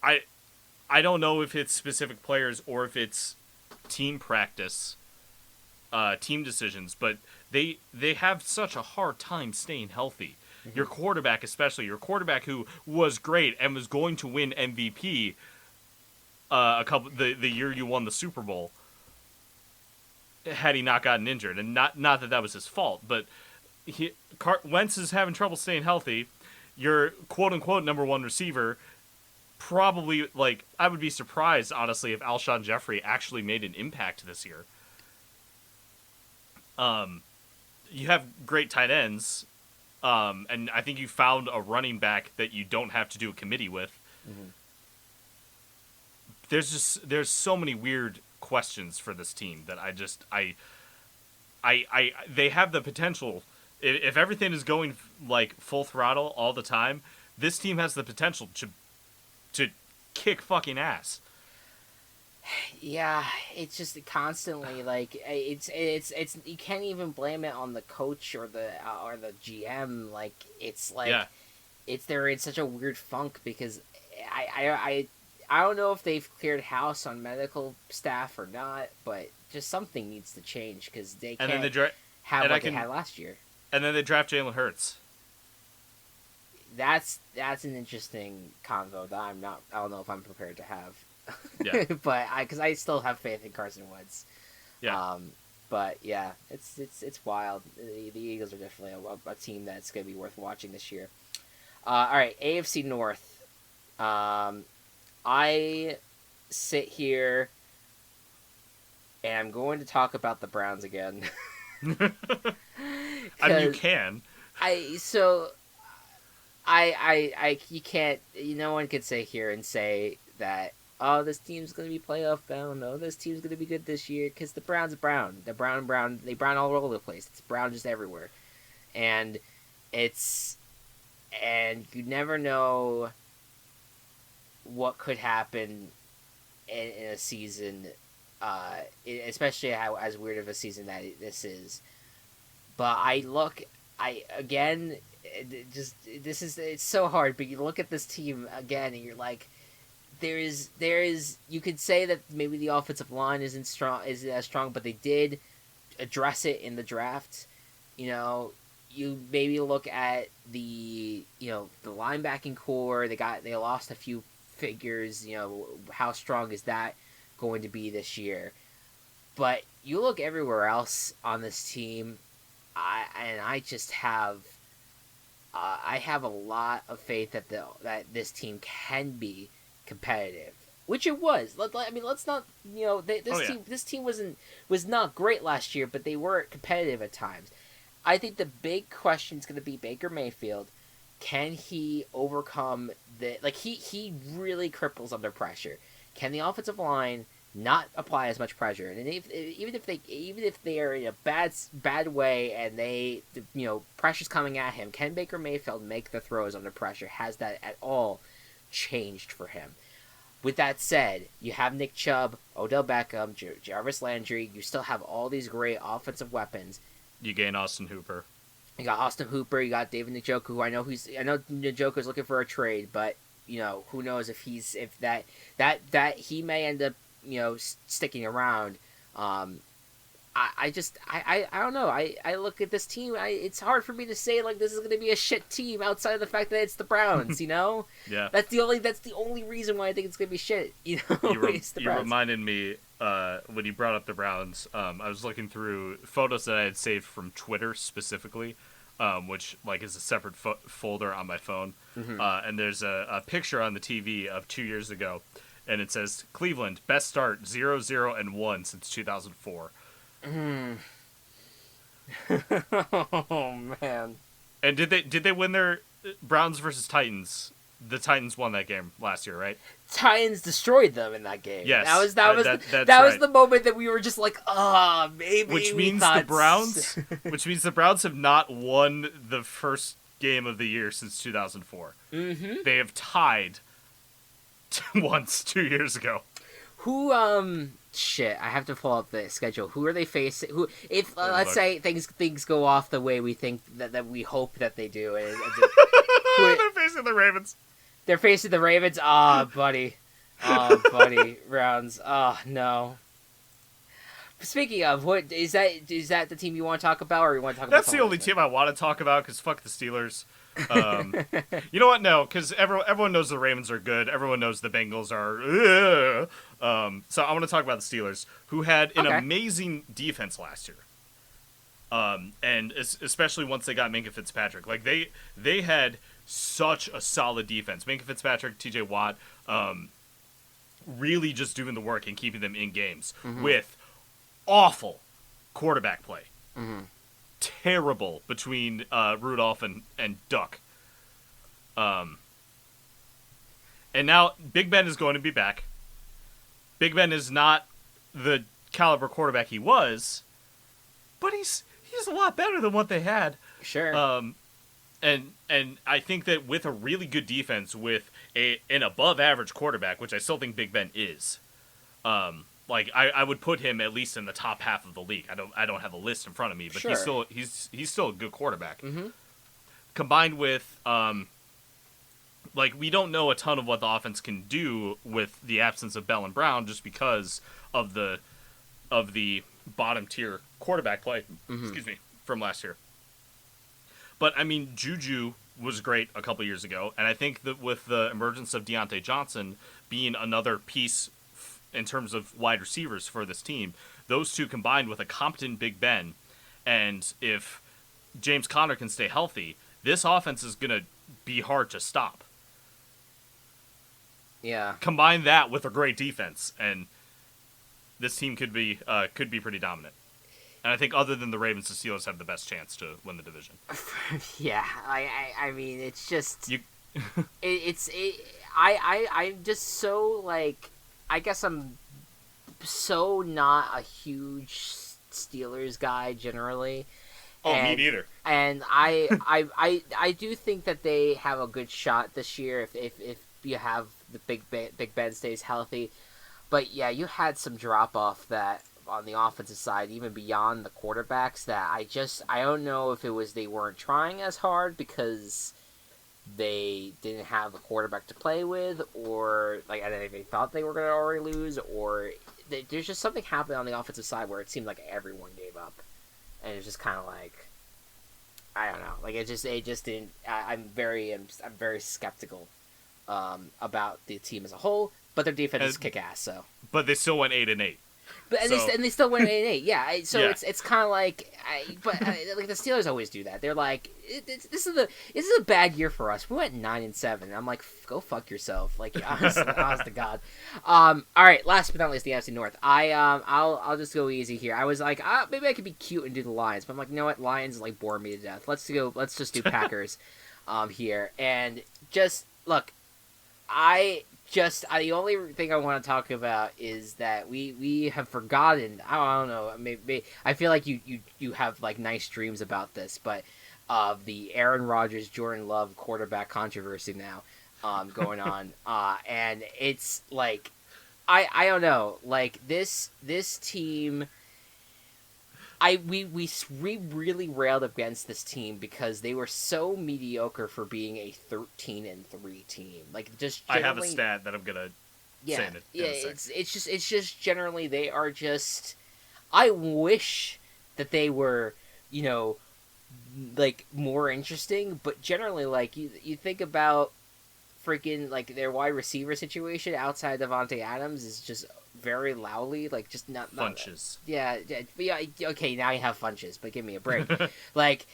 I I don't know if it's specific players or if it's team practice, team decisions, but they have such a hard time staying healthy. hmm Your quarterback, especially your quarterback, who was great and was going to win MVP the year you won the Super Bowl, had he not gotten injured, and not that that was his fault, but Wentz is having trouble staying healthy. Your quote unquote number one receiver probably, like, I would be surprised honestly if Alshon Jeffrey actually made an impact this year. You have great tight ends, and I think you found a running back that you don't have to do a committee with. hmm There's so many weird questions for this team that I they have the potential. If everything is going like full throttle all the time, this team has the potential to kick fucking ass. yeah. It's just constantly like it's you can't even blame it on the coach or the GM. Like it's like Yeah, it's they're in such a weird funk because I I I I don't know if they've cleared house on medical staff or not, but just something needs to change because they and then can't they dra- have and I what they can had last year. and then they draft Jalen Hurts. That's an interesting convo that I don't know if I'm prepared to Yeah, have, but because I still have faith in Carson Wentz. yeah. Um, but yeah, it's wild. The Eagles are definitely a team that's going to be worth watching this year. All right, AFC North. Um, I sit here and I'm going to talk about the Browns again. I mean, you Because can. I so I you can't no one could sit here and say that oh this team's gonna be playoff bound, oh this team's gonna be good this year because the Browns are brown, they brown all over the place. It's brown just everywhere, and it's and you never know what could happen in a season, especially how as weird of a season that this is. But I again, just this is it's so hard. But you look at this team again, and you're like, there is you could say that maybe the offensive line isn't as strong, but they did address it in the draft. You know, you maybe look at the linebacking core. They lost a few figures. You know, how strong is that going to be this year? But you look everywhere else on this team, I just have I have a lot of faith that this team can be competitive, which it was. I mean, let's not Oh yeah, this team was not great last year, but they were competitive at times. I think the big question is going to be Baker Mayfield. Can he overcome the he really cripples under pressure? Can the offensive line not apply as much pressure? And even if they are in a bad way and pressure's coming at him, can Baker Mayfield make the throws under pressure? Has that at all changed for him? With that said, you have Nick Chubb, Odell Beckham, Jarvis Landry. You still have all these great offensive weapons. you gain Austin Hooper. You got Austin Hooper. You got David Njoku. Who I know Njoku's looking for a trade, but who knows if that he may end up sticking around. I don't know. I look at this team. It's hard for me to say like this is going to be a shit team outside of the fact that it's the Browns. Yeah, That's the only reason why I think it's going to be shit. It's the you Browns. reminded me when you brought up the Browns. I was looking through photos that I had saved from Twitter specifically, which like is a separate folder on my phone. Mm-hmm. And there's a picture on the TV of 2 years ago, and it says Cleveland best start 0-0-1 since 2004. Oh man. And did they win their Browns versus Titans? The Titans won that game last year, right? Titans destroyed them in that game. Yes, that was the moment that we were just like, maybe. Which we means thought... the Browns, which means the Browns have not won the first game of the year since 2004. Mm-hmm. They have tied once 2 years ago. Who shit, I have to pull up the schedule. Who are they facing? Who if let's say things go off the way we think that we hope that they do, and they're facing the Ravens. They're facing the Ravens. Oh, buddy. Oh, buddy. Browns. Oh, no. Speaking of, what is that the team you want to talk about, or you want to talk about? That's the only team I want to talk about, because fuck the Steelers. You know what? No, because everyone knows the Ravens are good. Everyone knows the Bengals are. So I want to talk about the Steelers, who had an amazing defense last year. And especially once they got Minkah Fitzpatrick, like they had such a solid defense. Minkah Fitzpatrick, T.J. Watt, really just doing the work and keeping them in games with awful quarterback play. Terrible between Rudolph and Duck. And now Big Ben is going to be back. Big Ben is not the caliber quarterback he was, but he's a lot better than what they had. Sure. And I think that with a really good defense, with an above average quarterback, which I still think Big Ben is, like I would put him at least in the top half of the league. I don't have a list in front of me, but sure. he's still a good quarterback. Mm-hmm. Combined with like we don't know a ton of what the offense can do with the absence of Bell and Brown, just because of the bottom tier quarterback play. Excuse me, from last year. But, I mean, Juju was great a couple years ago, and I think that with the emergence of Deontay Johnson being another piece in terms of wide receivers for this team, those two combined with a competent Big Ben, and if James Conner can stay healthy, this offense is going to be hard to stop. Yeah. Combine that with a great defense, and this team could be pretty dominant. And I think other than the Ravens, the Steelers have the best chance to win the division. Yeah, I mean, it's just... I'm just so, like... I guess I'm so not a huge Steelers guy, generally. Oh, me neither. And I do think that they have a good shot this year if you have the Big Ben stays healthy. But, yeah, you had some drop-off that... on the offensive side, even beyond the quarterbacks, that I don't know if it was they weren't trying as hard because they didn't have a quarterback to play with, or like they thought they were going to already lose, or there's just something happened on the offensive side where it seemed like everyone gave up, and it's just kind of like, I don't know, like it just didn't. I'm very skeptical about the team as a whole, but their defense is kick ass. So, but they still went 8-8. But they still went 8-8. Yeah, it's kind of like, like the Steelers always do that. They're like, this is a bad year for us. We went 9-7. And I'm like, go fuck yourself. Like, honest to God. All right, last but not least, the NFC North. I'll just go easy here. I was like, maybe I could be cute and do the Lions, but I'm like, you know what? Lions like bore me to death. Let's just do Packers, here, and just look. The only thing I want to talk about is that we have forgotten. I don't know. Maybe I feel like you have like nice dreams about this, but the Aaron Rodgers, Jordan Love quarterback controversy now going on, and it's like I don't know. Like this team. We really railed against this team because they were so mediocre for being a 13-3 team. Like just I have a stat that I'm gonna say in a sec. It's just generally they are just. I wish that they were, like more interesting, but generally like you think about freaking like their wide receiver situation outside Devontae Adams is just very loudly, like just not Funches. Yeah, okay, now you have Funches, but give me a break. Like,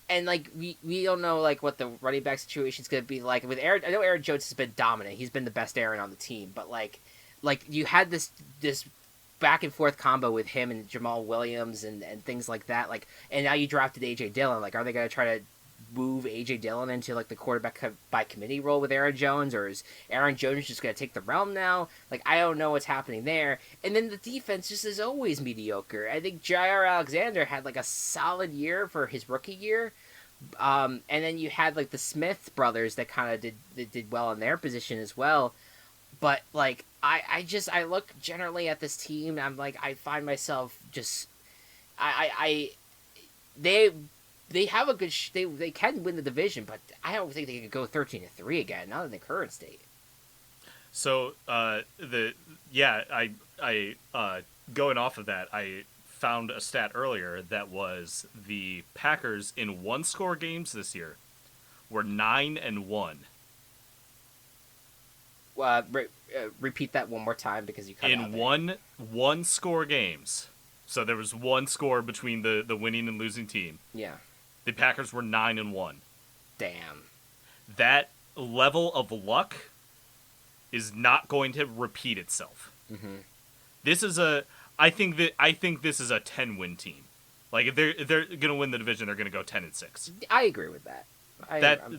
and like we don't know like what the running back situation is going to be like with Aaron. I know Aaron Jones has been dominant; he's been the best Aaron on the team. But like, like you had this back and forth combo with him and Jamal Williams and things like that. Like, and now you drafted AJ Dillon. Like, are they going to try to move AJ Dillon into like the quarterback by committee role with Aaron Jones, or is Aaron Jones just going to take the realm now? Like, I don't know what's happening there. And then the defense just is always mediocre. I think Jair Alexander had like a solid year for his rookie year. And then you had like the Smith brothers that kind of did well in their position as well. But like I look generally at this team and I'm like, I find myself just I they have a good they can win the division, but I don't think they could go 13-3 again, not in the current state. So I going off of that, I found a stat earlier that was the Packers in one score games this year were 9-1. Repeat that one more time because you cut out In there. one score games. So there was one score between the winning and losing team. Yeah. The Packers were 9-1. Damn. That level of luck is not going to repeat itself. Mm-hmm. This is I think this is a 10-win team. Like if they're going to win the division, they're going to go 10-6. I agree with that.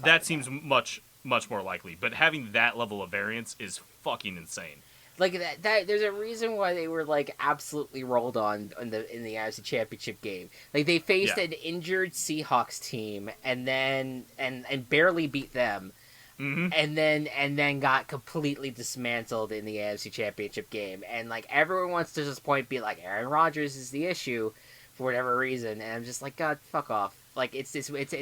That seems much more likely. But having that level of variance is fucking insane. Like that there's a reason why they were like absolutely rolled on in the AFC Championship game. Like they faced an injured Seahawks team and then and barely beat them. Mm-hmm. And then got completely dismantled in the AFC Championship game. And like everyone wants to just be like Aaron Rodgers is the issue for whatever reason, and I'm just like, God, fuck off. Like it's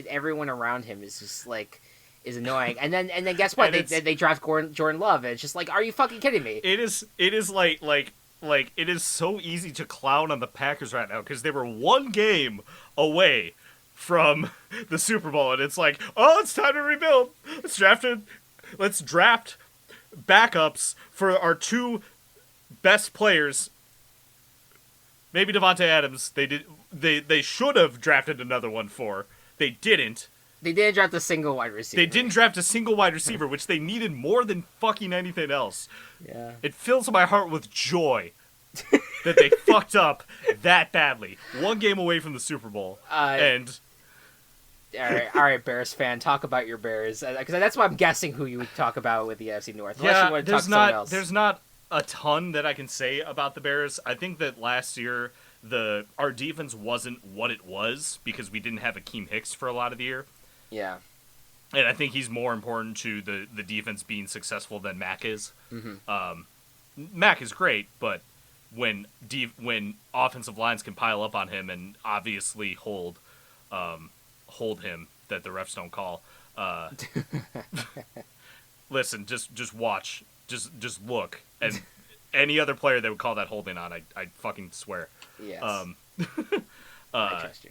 everyone around him is just like is annoying. And then guess what? They draft Jordan Love, and it's just like, are you fucking kidding me? It is like it is so easy to clown on the Packers right now because they were one game away from the Super Bowl, and it's like, oh, it's time to rebuild. Let's draft backups for our two best players. Maybe Devontae Adams. They should have drafted another one for. They didn't. They didn't draft a single wide receiver. They didn't draft a single wide receiver, which they needed more than fucking anything else. Yeah. It fills my heart with joy that they fucked up that badly. One game away from the Super Bowl. And all right, Bears fan, talk about your Bears, because that's what I'm guessing who you would talk about with the AFC North. Unless you want to talk to someone else. There's not a ton that I can say about the Bears. I think that last year our defense wasn't what it was because we didn't have Akeem Hicks for a lot of the year. Yeah. And I think he's more important to the defense being successful than Mac is. Mm-hmm. Mac is great, but when offensive lines can pile up on him and obviously hold him that the refs don't call. Listen, just watch, just look, and any other player that would call that holding on, I fucking swear. Yes. I trust you.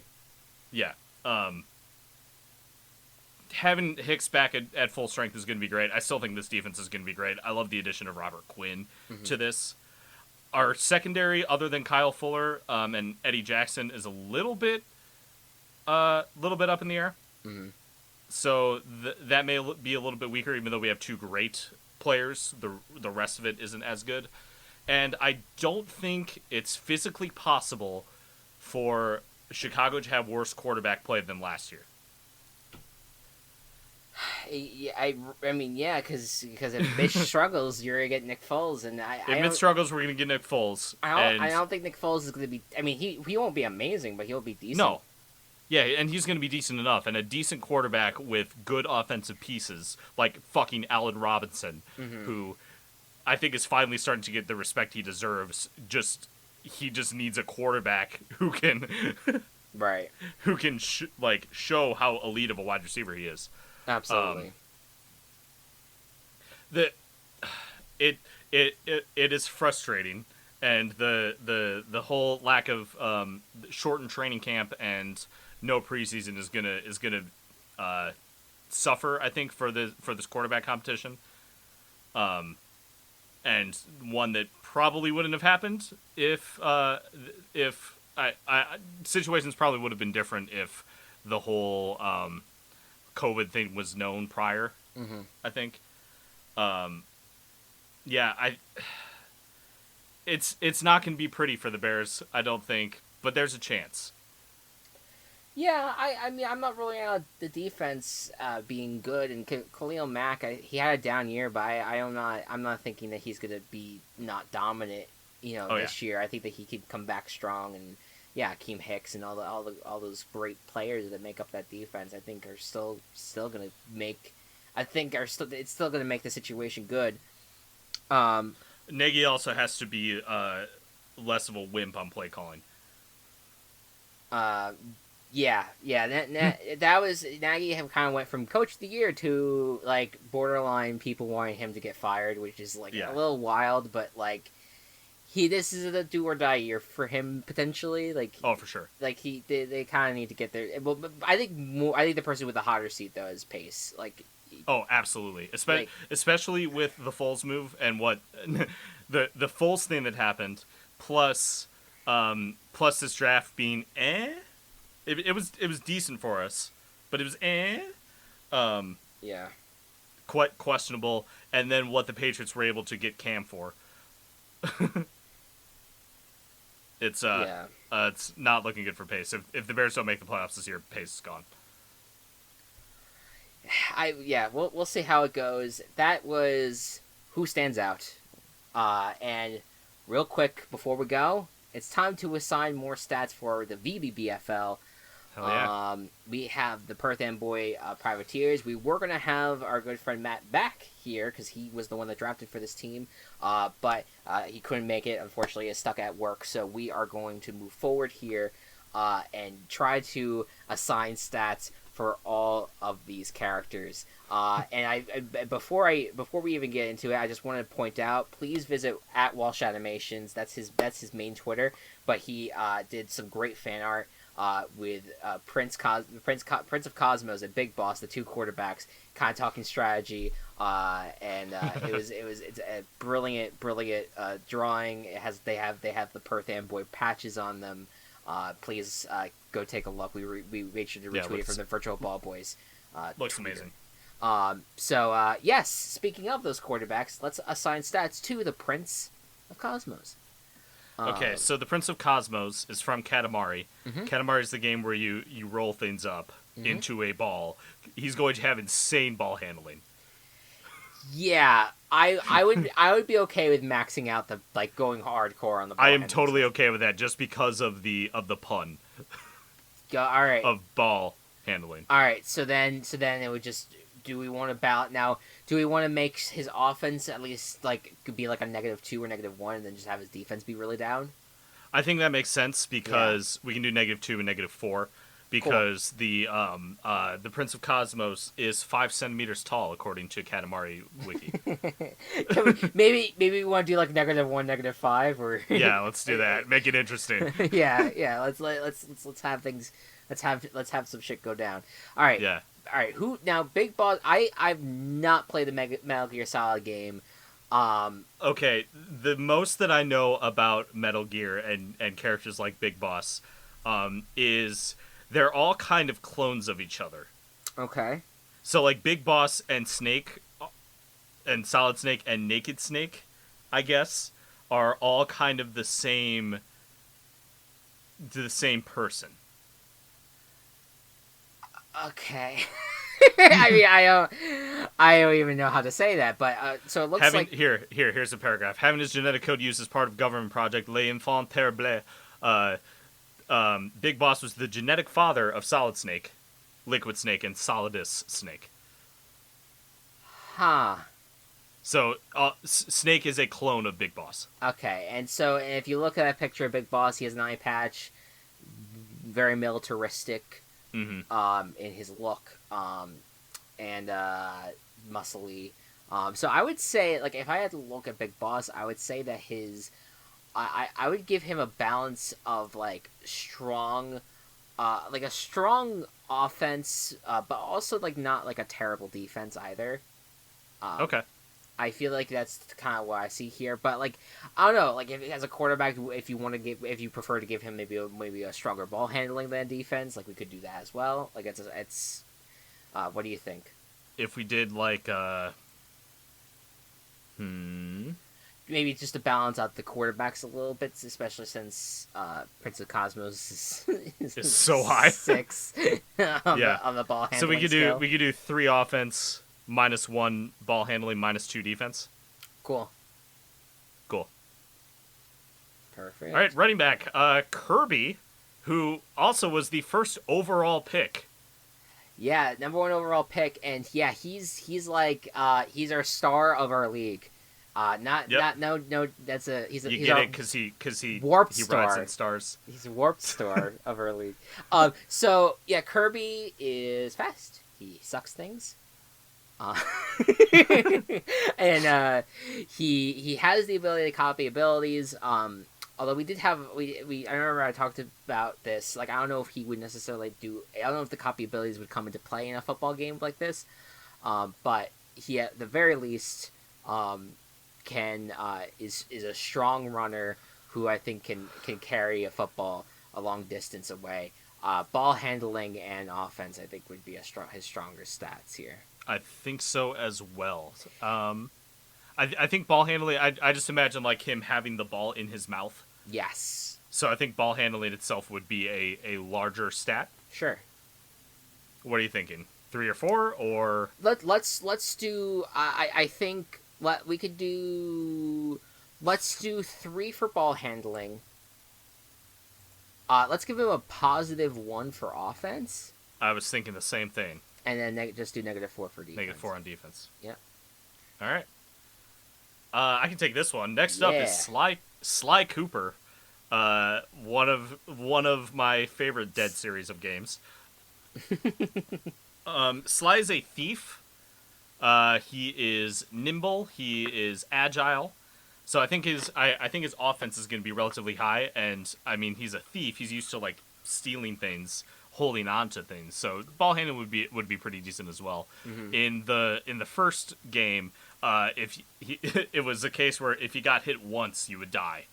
Yeah. Having Hicks back at full strength is going to be great. I still think this defense is going to be great. I love the addition of Robert Quinn to this. Our secondary, other than Kyle Fuller and Eddie Jackson, is a little bit up in the air. Mm-hmm. So that may be a little bit weaker, even though we have two great players. The rest of it isn't as good. And I don't think it's physically possible for Chicago to have worse quarterback play than last year. Yeah, I mean, yeah, because if Mitch struggles, you're gonna get Nick Foles, and if Mitch struggles, we're gonna get Nick Foles. I don't think Nick Foles is gonna be. I mean, he won't be amazing, but he'll be decent. No, yeah, and he's gonna be decent enough, and a decent quarterback with good offensive pieces like fucking Allen Robinson, who I think is finally starting to get the respect he deserves. He just needs a quarterback who can, right, who can show how elite of a wide receiver he is. Absolutely. It is frustrating, and the whole lack of shortened training camp and no preseason is gonna suffer, I think, for this quarterback competition. And one that probably wouldn't have happened if situations probably would have been different if the whole COVID thing was known prior. I think. it's not going to be pretty for the Bears, I don't think, but there's a chance. Yeah, I mean, I'm not ruling out the defense being good, and Khalil Mack, he had a down year, but I'm not thinking that he's gonna be not dominant, Oh yeah. this year. I think that he could come back strong, and yeah, Keem Hicks and all those great players that make up that defense, I think are still gonna make, I think are still it's still gonna make the situation good. Um, Nagy also has to be less of a wimp on play calling. uh, yeah, that was Nagy have kind of went from coach of the year to like borderline people wanting him to get fired, which is like Yeah. a little wild, but like this is a do or die year for him potentially. Oh, for sure. Like they kind of need to get there. Well, but I think the person with the hotter seat though is Pace. Like, Oh, absolutely. like Especially with the Foles move and what the Foles thing that happened, plus plus this draft being it was decent for us, but it was yeah. quite questionable. And then what the Patriots were able to get Cam for, it's Yeah. it's not looking good for Pace. If the Bears don't make the playoffs this year, Pace is gone. We'll see how it goes. That was who stands out. And real quick before we go, it's time to assign more stats for the VBBFL. Hell yeah. We have the Perth Amboy Privateers. We were going to have our good friend Matt back here because he was the one that drafted for this team, but he couldn't make it. Unfortunately, is stuck at work. So we are going to move forward here and try to assign stats for all of these characters. And before we even get into it, I just want to point out, please visit at Walsh Animations. That's his main Twitter, but he did some great fan art with Prince of Cosmos and Big Boss, the two quarterbacks, kind of talking strategy. It's a brilliant drawing. They have the Perth Amboy patches on them. Please go take a look. We made sure to retweet it from the Virtual Ball Boys. Looks Twitter. amazing. Yes, speaking of those quarterbacks, let's assign stats to the Prince of Cosmos. Okay, so the Prince of Cosmos is from Katamari. Mm-hmm. Katamari is the game where you roll things up into a ball. He's going to have insane ball handling. Yeah, I would be okay with maxing out the going hardcore on the ball. I am totally okay with that just because of the pun all right. of ball handling. All right, so then it would just, do we want to ballot now? Do we want to make his offense at least could be like a -2 or -1, and then just have his defense be really down? I think that makes sense because we can do -2 and -4 because cool. the Prince of Cosmos is 5 centimeters tall according to Katamari Wiki. maybe we want to do like -1, -5, or yeah, let's do that. Make it interesting. yeah. Let's have things. Let's have some shit go down. All right. Yeah. All right. Who now? Big Boss. I've not played the Metal Gear Solid game. Okay, the most that I know about Metal Gear and characters like Big Boss is they're all kind of clones of each other. Okay. So like Big Boss and Snake and Solid Snake and Naked Snake, I guess, are all kind of the same person. Okay. I mean, I don't even know how to say that, but so it looks like here's a paragraph. Having his genetic code used as part of government project L'Enfant Terrible, Big Boss was the genetic father of Solid Snake, Liquid Snake, and Solidus Snake. Huh. So Snake is a clone of Big Boss. Okay, and so if you look at a picture of Big Boss, he has an eye patch, very militaristic. Mm-hmm. In his look, and muscly. So I would say, like, if I had to look at Big Boss, I would say that I would give him a balance of strong, like a strong offense, but also not like a terrible defense either. Okay. I feel like that's kind of what I see here, but I don't know, if as a quarterback, if you prefer to give him maybe a stronger ball handling than defense, we could do that as well. It's what do you think? If we did maybe just to balance out the quarterbacks a little bit, especially since Prince of Cosmos It's is so high. 6 Yeah. on the ball So handling scale. we could do 3 offense, -1 ball handling, -2 defense. Cool. Cool. Perfect. All right, running back. Kirby, who also was the first overall pick. Yeah, number 1 overall pick, and yeah, he's like he's our star of our league. Not Yep. not no that's a You he's get our it because he warped he star. rides in stars. He's a warped star of our league. So yeah, Kirby is fast. He sucks things. Uh, and he has the ability to copy abilities. Although we did have we I remember I talked about this. Like, I don't know if he would necessarily do. I don't know if the copy abilities would come into play in a football game like this. But he at the very least can is a strong runner who I think can carry a football a long distance away. Ball handling and offense, I think, would be his stronger stats here. I think so as well. I think ball handling. I just imagine like him having the ball in his mouth. Yes. So I think ball handling itself would be a larger stat. Sure. What are you thinking? 3 or 4 or Let's do. I think we could do. Let's do 3 for ball handling. Let's give him a +1 for offense, I was thinking the same thing. and then just do -4 for defense. -4 on defense. Yeah. All right. I can take this one. Next up is Sly Cooper. One of my favorite Dead series of games. Sly is a thief. He is nimble. He is agile. So I think his offense is going to be relatively high. And I mean, he's a thief. He's used to like stealing things, holding on to things. So ball handling would be pretty decent as well. Mm-hmm. In the first game, it was a case where if you got hit once, you would die.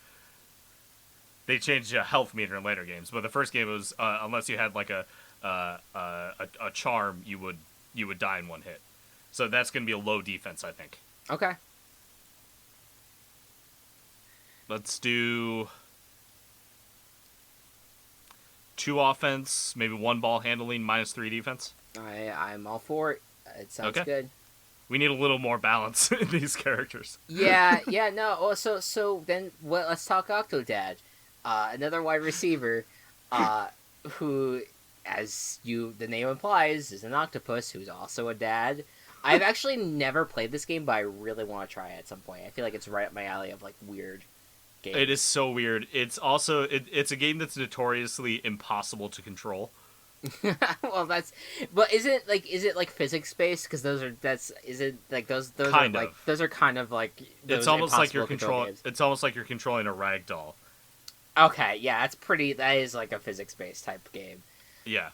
They changed a health meter in later games, but the first game was unless you had like a charm, you would die in one hit. So that's going to be a low defense, I think. Okay. Let's do 2 offense, maybe 1 ball handling, -3 defense. I'm all for it. It sounds Okay. good. We need a little more balance in these characters. Yeah, no. Oh, so then let's talk Octodad, another wide receiver, who, as the name implies, is an octopus who's also a dad. I've actually never played this game, but I really want to try it at some point. I feel like it's right up my alley of like weird games. It is so weird. It's also it's a game that's notoriously impossible to control. Well, is it like physics based? Because those are those Kind are of. like those are kind of like those It's almost like you're impossible control controlling. games. It's almost like you're controlling a rag doll. Okay, yeah, that is like a physics based type game. Yeah.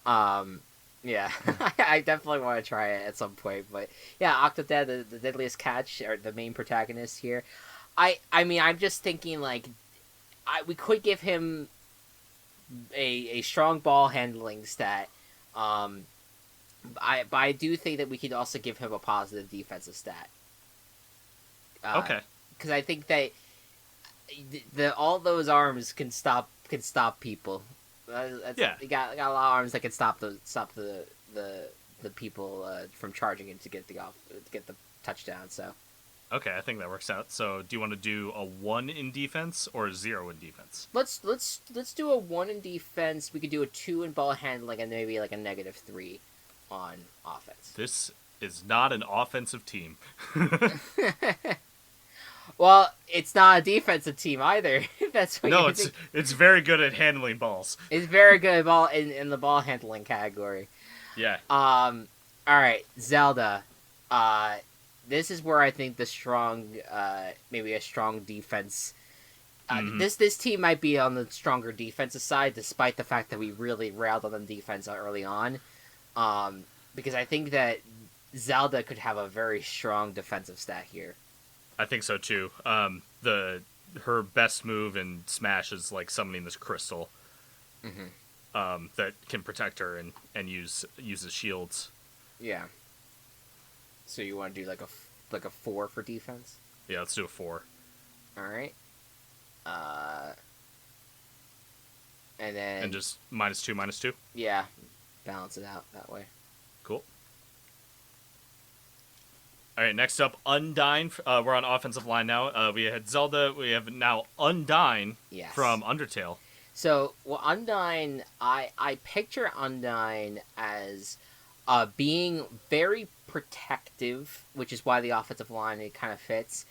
Yeah, I definitely want to try it at some point. But yeah, Octodad, the Deadliest Catch, are the main protagonist here. I mean, I'm just thinking like, we could give him a strong ball handling stat. But I do think that we could also give him a positive defensive stat. Okay. Because I think that all those arms can stop people. Yeah. You got a lot of arms that can stop the people from charging in to get the touchdown. So Okay, I think that works out. So, do you want to do a 1 in defense or a 0 in defense? let's do a 1 in defense. We could do a 2 in ball handling and maybe like a -3 on offense. This is not an offensive team. Well, it's not a defensive team either. That's what No, you think. it's very good at handling balls. It's very good at ball in the ball handling category. Yeah. All right, Zelda. This is where I think the strong, maybe a strong defense. This team might be on the stronger defensive side, despite the fact that we really railed on them defense early on. Because I think that Zelda could have a very strong defensive stat here. I think so too. Her best move in Smash is like summoning this crystal, that can protect her and uses shields. Yeah. So you want to do like a 4 for defense? Yeah, let's do a 4. All right. And then And just -2, -2. yeah, balance it out that way. Cool. All right, next up, Undyne. We're on offensive line now. We had Zelda. We have now Undyne from Undertale. So, well, Undyne, I picture Undyne as being very protective, which is why the offensive line it kind of fits.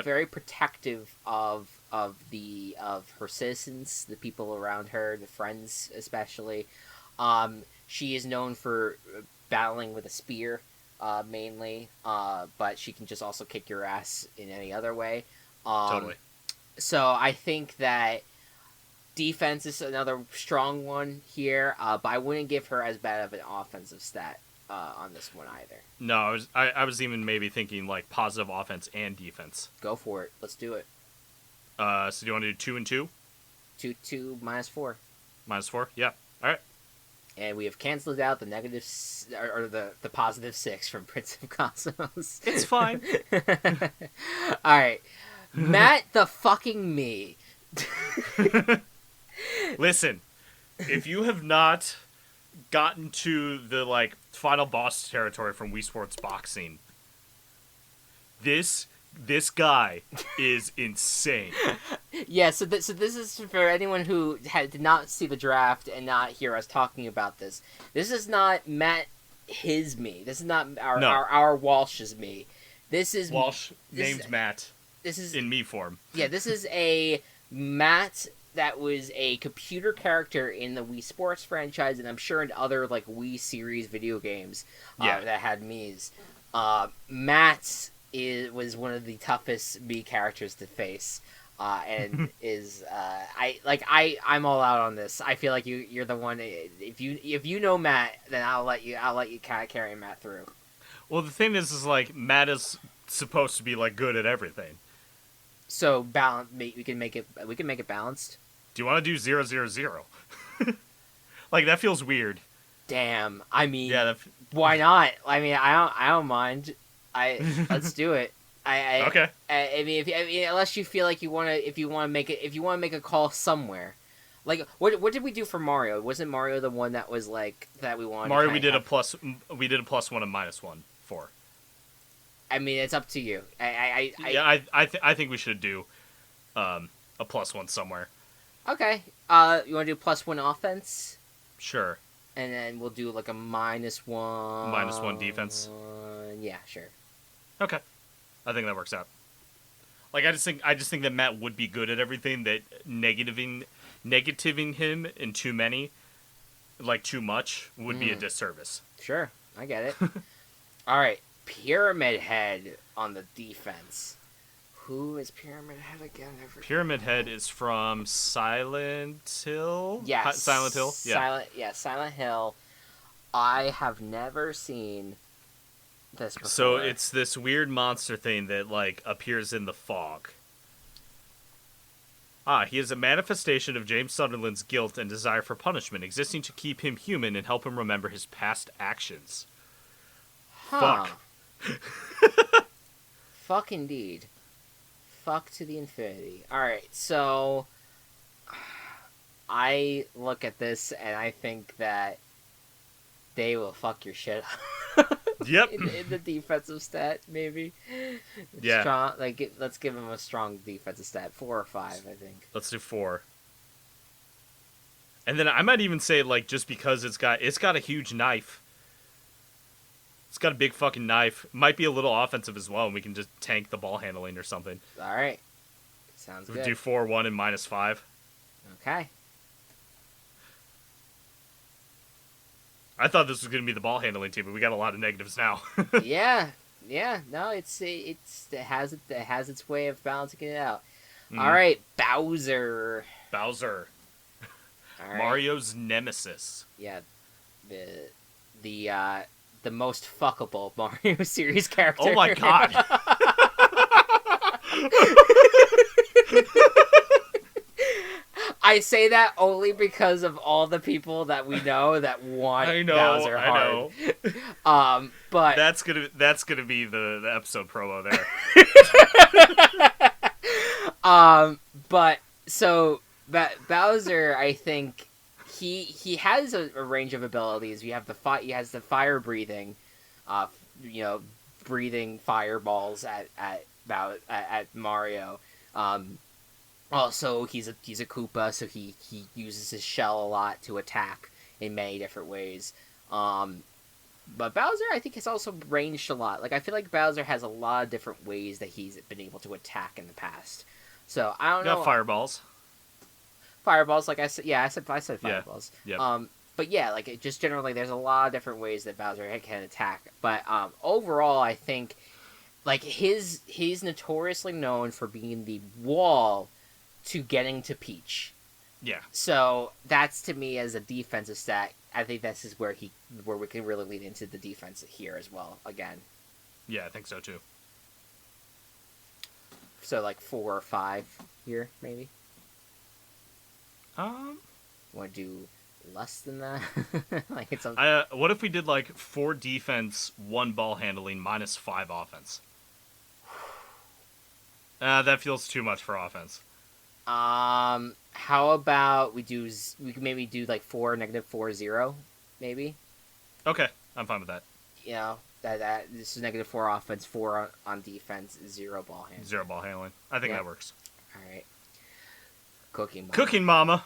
Very protective of her citizens, the people around her, the friends especially. She is known for battling with a spear, mainly, but she can just also kick your ass in any other way. Totally. So I think that defense is another strong one here, but I wouldn't give her as bad of an offensive stat on this one either. No, I was even maybe thinking like positive offense and defense. Go for it. Let's do it. So do you want to do 2 and 2? 2 -4. -4? Yeah. All right. And we have canceled out the negative or the positive 6 from Prince of Cosmos. It's fine. All right, Matt the fucking me. Listen, if you have not gotten to the like final boss territory from Wii Sports Boxing, this guy is insane. Yeah, so this is for anyone who did not see the draft and not hear us talking about this. This is not Matt his me. This is not our Walsh's me. This is Walsh named Matt. This is in me form. Yeah, this is a Matt that was a computer character in the Wii Sports franchise, and I'm sure in other like Wii series video games that had Mii's. Matt was one of the toughest Mii characters to face, and is I'm all out on this. I feel like you're the one. If you know Matt, then I'll let you kind of carry Matt through. Well, the thing is like Matt is supposed to be like good at everything. So we can make it balanced. Do you want to do 0-0-0? Like that feels weird. Damn. I mean, yeah. Why not? I mean, I don't mind. Let's do it. Okay. I mean, unless you feel like you want to make a call somewhere. Like what did we do for Mario? Wasn't Mario the one that was like that we wanted? Mario, we did a +1 and -1 for. I mean, it's up to you. I think we should do a +1 somewhere. Okay. You want to do +1 offense? Sure. And then we'll do like a -1. -1 defense. Yeah, sure. Okay. I think that works out. Like I just think that Matt would be good at everything. That negativing him in too much would be a disservice. Sure, I get it. All right. Pyramid Head on the defense. Who is Pyramid Head again? Pyramid Head is from Silent Hill? Yes. Silent Hill? Yeah. Silent Hill. I have never seen this before. So it's this weird monster thing that, like, appears in the fog. He is a manifestation of James Sunderland's guilt and desire for punishment, existing to keep him human and help him remember his past actions. Huh. Fuck. Fuck indeed. Fuck to the infinity. Alright, so I look at this and I think that they will fuck your shit up. Yep. in the defensive stat, maybe. Yeah. Strong, let's give him a strong defensive stat. 4 or 5, I think. Let's do 4. And then I might even say, like, just because it's got a huge knife. It's got a big fucking knife. Might be a little offensive as well, and we can just tank the ball handling or something. All right. Sounds good. Do 4-1 and -5. Okay. I thought this was going to be the ball handling team, but we got a lot of negatives now. Yeah. No, it has its way of balancing it out. Mm. All right, Bowser. All right. Mario's nemesis. Yeah. The most fuckable Mario series character. Oh my god. I say that only because of all the people that we know that want Bowser hard. I know. But that's gonna be the episode promo there. But so Bowser, I think he has a range of abilities. You have he has the fire breathing, uh, you know, breathing fireballs at Mario. Um, Also, he's a Koopa, so he uses his shell a lot to attack in many different ways. Um, but Bowser, I think, has also ranged a lot. Like I feel like Bowser has a lot of different ways that he's been able to attack in the past. So I don't You got know. fireballs. Fireballs, like I said, yeah, I said Yeah. fireballs. Yep. But yeah, like it just generally, there's a lot of different ways that Bowser can attack. But overall, I think like he's notoriously known for being the wall to getting to Peach. Yeah. So that's to me as a defensive stat. I think this is where we can really lead into the defense here as well. Again, Yeah, I think so too. so like 4 or 5 here maybe. Um, Want to do less than that? Like it's what if we did like 4 defense, 1 ball handling, minus 5 offense? That feels too much for offense. How about we can maybe do like 4 -4 0 maybe. Okay, I'm fine with that. You know that this is -4 offense, 4 on defense, 0 ball handling. 0 ball handling. I think that works. All right. Cooking Mama,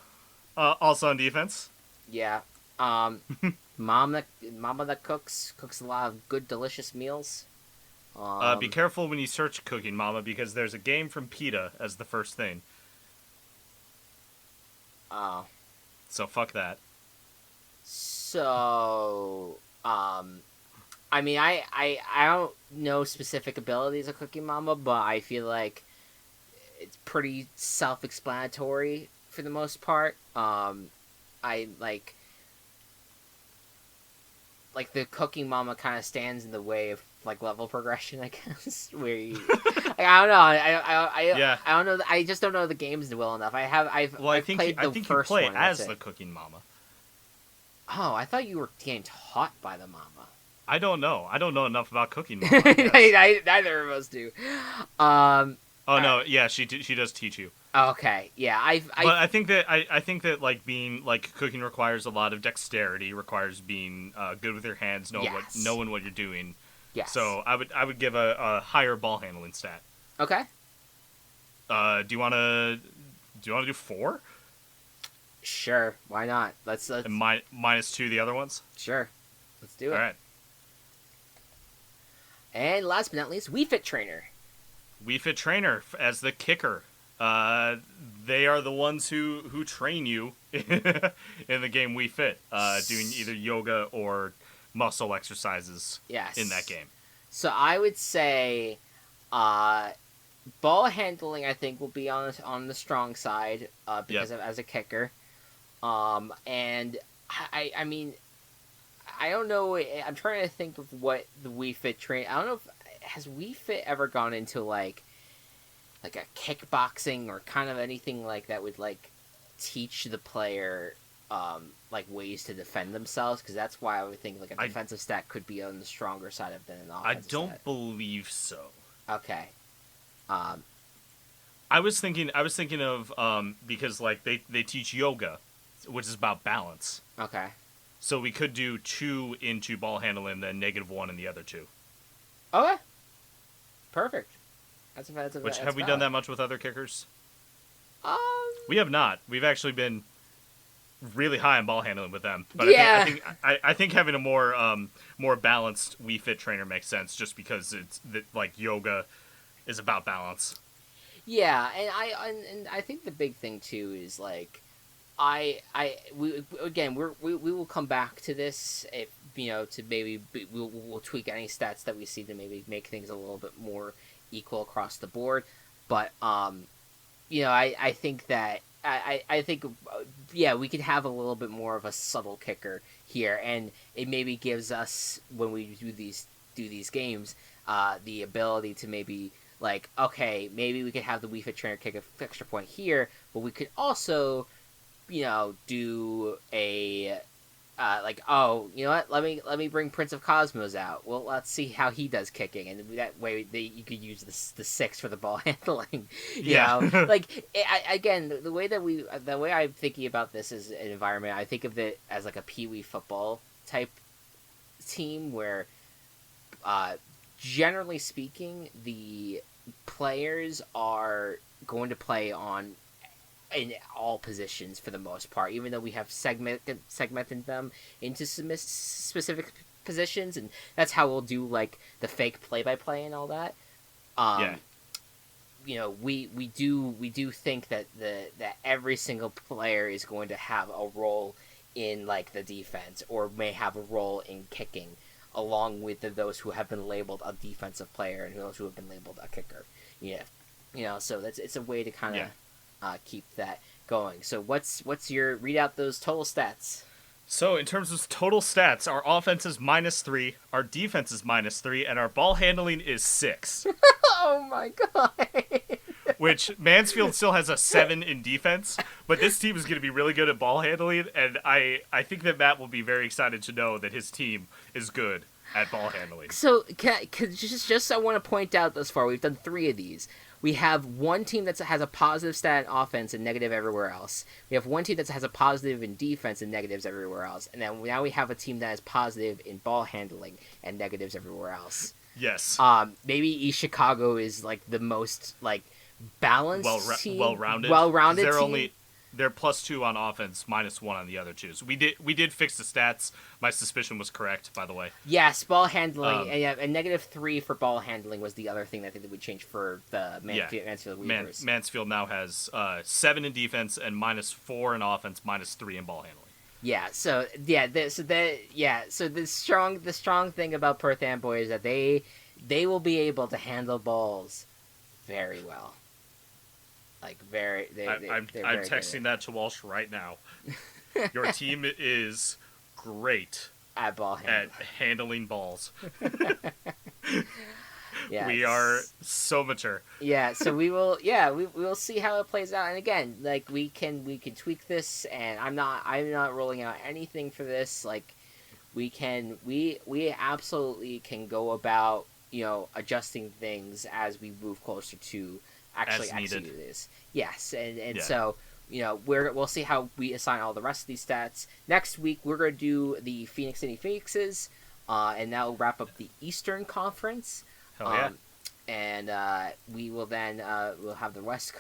also on defense. Yeah. Mama that cooks a lot of good, delicious meals. Be careful when you search Cooking Mama because there's a game from PETA as the first thing. Oh. So fuck that. So, I mean, I don't know specific abilities of Cooking Mama, but I feel like it's pretty self-explanatory for the most part. I like the Cooking Mama kind of stands in the way of like level progression, I guess. Where you, I don't know, Yeah. I don't know, I just don't know the games well enough. I've played the you first play one, as the Cooking Mama. Oh, I thought you were getting taught by the Mama. I don't know. I don't know enough about Cooking Mama. Neither of us do. Oh no, yeah, she does teach you. Okay, yeah, But I think that like being like cooking requires a lot of dexterity, requires being good with your hands, knowing what you're doing. Yes. So I would give a higher ball handling stat. Okay. Do you wanna do 4? Sure, why not? Let's And minus 2 the other ones. Sure, let's do it. All right. And last but not least, Wii Fit Trainer. Wii Fit Trainer as the kicker. They are the ones who train you in the game Wii Fit, doing either yoga or muscle exercises. Yes. In that game. So I would say, ball handling I think will be on the strong side because of as a kicker, and I mean, I don't know. I'm trying to think of what the Wii Fit train. I don't know if has Wii Fit ever gone into like a kickboxing or kind of anything like that would like teach the player like ways to defend themselves, because that's why I would think like a defensive stat could be on the stronger side of than an offensive I don't stat. believe so. Okay. I was thinking of because like they teach yoga, which is about balance. Okay. So we could do 2 into ball handling and then -1 in the other 2. Okay. Perfect. Which have we done that much with other kickers? We have not. We've actually been really high on ball handling with them. But yeah. I think having a more balanced Wii Fit Trainer makes sense, just because it's like yoga is about balance. Yeah, and I think the big thing too is like we will come back to this if to maybe we'll tweak any stats that we see to maybe make things a little bit more equal across the board, but I think that I think we could have a little bit more of a subtle kicker here, and it maybe gives us, when we do these games, the ability to maybe like, okay, maybe we could have the Wii Fit Trainer kick an extra point here, but we could also do a like, oh, you know what? Let me bring Prince of Cosmos out. Well, let's see how he does kicking, and that way you could use the 6 for the ball handling. You know, Yeah. like again, the way I'm thinking about this as an environment, I think of it as like a pee-wee football type team where, generally speaking, the players are going to play on in all positions for the most part, even though we have segmented them into specific positions, and that's how we'll do like the fake play-by-play and all that. Yeah. You know, we do think that that every single player is going to have a role in like the defense, or may have a role in kicking, along with those who have been labeled a defensive player and those who have been labeled a kicker. Yeah, you know, so it's a way to kind of keep that going. So what's your read out those total stats? So in terms of total stats, our offense is -3, our defense is -3, and our ball handling is 6. Oh my god! Which Mansfield still has a 7 in defense, but this team is going to be really good at ball handling, and I think that Matt will be very excited to know that his team is good at ball handling. So just I want to point out thus far, we've done 3 of these. We have one team that has a positive stat in offense and negative everywhere else. We have one team that has a positive in defense and negatives everywhere else. And then now we have a team that is positive in ball handling and negatives everywhere else. Yes. Maybe East Chicago is like the most like balanced team, well-rounded team. They're +2 on offense, -1 on the other two. So we did fix the stats. My suspicion was correct, by the way. Yes, ball handling, and -3 for ball handling was the other thing I think that would change for the Mansfield Weavers. Mansfield now has 7 in defense and -4 in offense, -3 in ball handling. Yeah, so the strong thing about Perth Amboy is that they will be able to handle balls very well. Like I'm texting that to Walsh right now. Your team is great at ball handling. At handling balls. Yeah, we are so mature. Yeah, so we will see how it plays out. And again, like we can tweak this, and I'm not rolling out anything for this. Like we absolutely can go about, you know, adjusting things as we move closer to actually execute this. Yes, and so, you know, we'll see how we assign all the rest of these stats. Next week we're going to do the Phoenix City Phoenixes, and that'll wrap up the Eastern Conference. Hell yeah. And we will then we'll have the West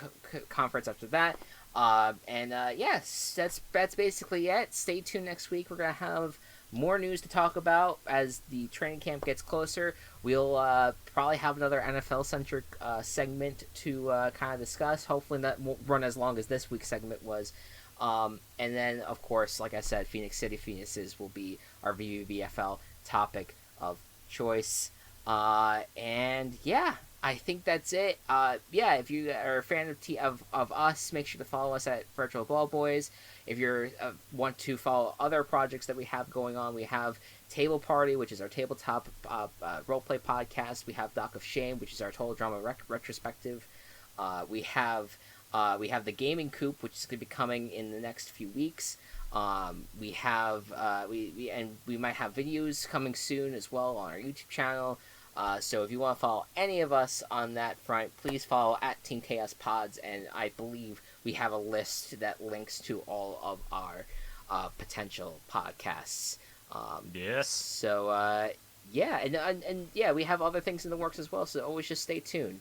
Conference after that. Yes, that's basically it. Stay tuned next week. We're gonna have more news to talk about as the training camp gets closer. We'll probably have another NFL-centric segment to kind of discuss. Hopefully that won't run as long as this week's segment was. And then, of course, like I said, Phoenix City Phoenixes will be our VBBFL topic of choice. And yeah, I think that's it. If you are a fan of us, make sure to follow us at Virtual Ball Boys. If you want to follow other projects that we have going on, we have Table Party, which is our tabletop roleplay podcast. We have Dock of Shame, which is our total drama retrospective. We have the Gaming Coop, which is going to be coming in the next few weeks. We have we might have videos coming soon as well on our YouTube channel. So if you want to follow any of us on that front, please follow at Team Chaos Pods, and I believe we have a list that links to all of our potential podcasts. Yes. So and we have other things in the works as well. So always just stay tuned.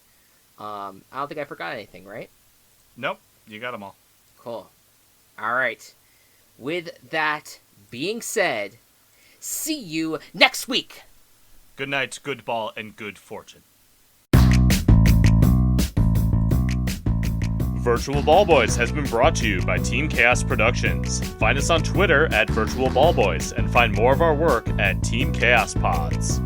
I don't think I forgot anything, right? Nope, you got them all. Cool. All right. With that being said, see you next week. Good night, good ball, and good fortune. Virtual Ball Boys has been brought to you by Team Chaos Productions. Find us on Twitter at Virtual Ball Boys and find more of our work at Team Chaos Pods.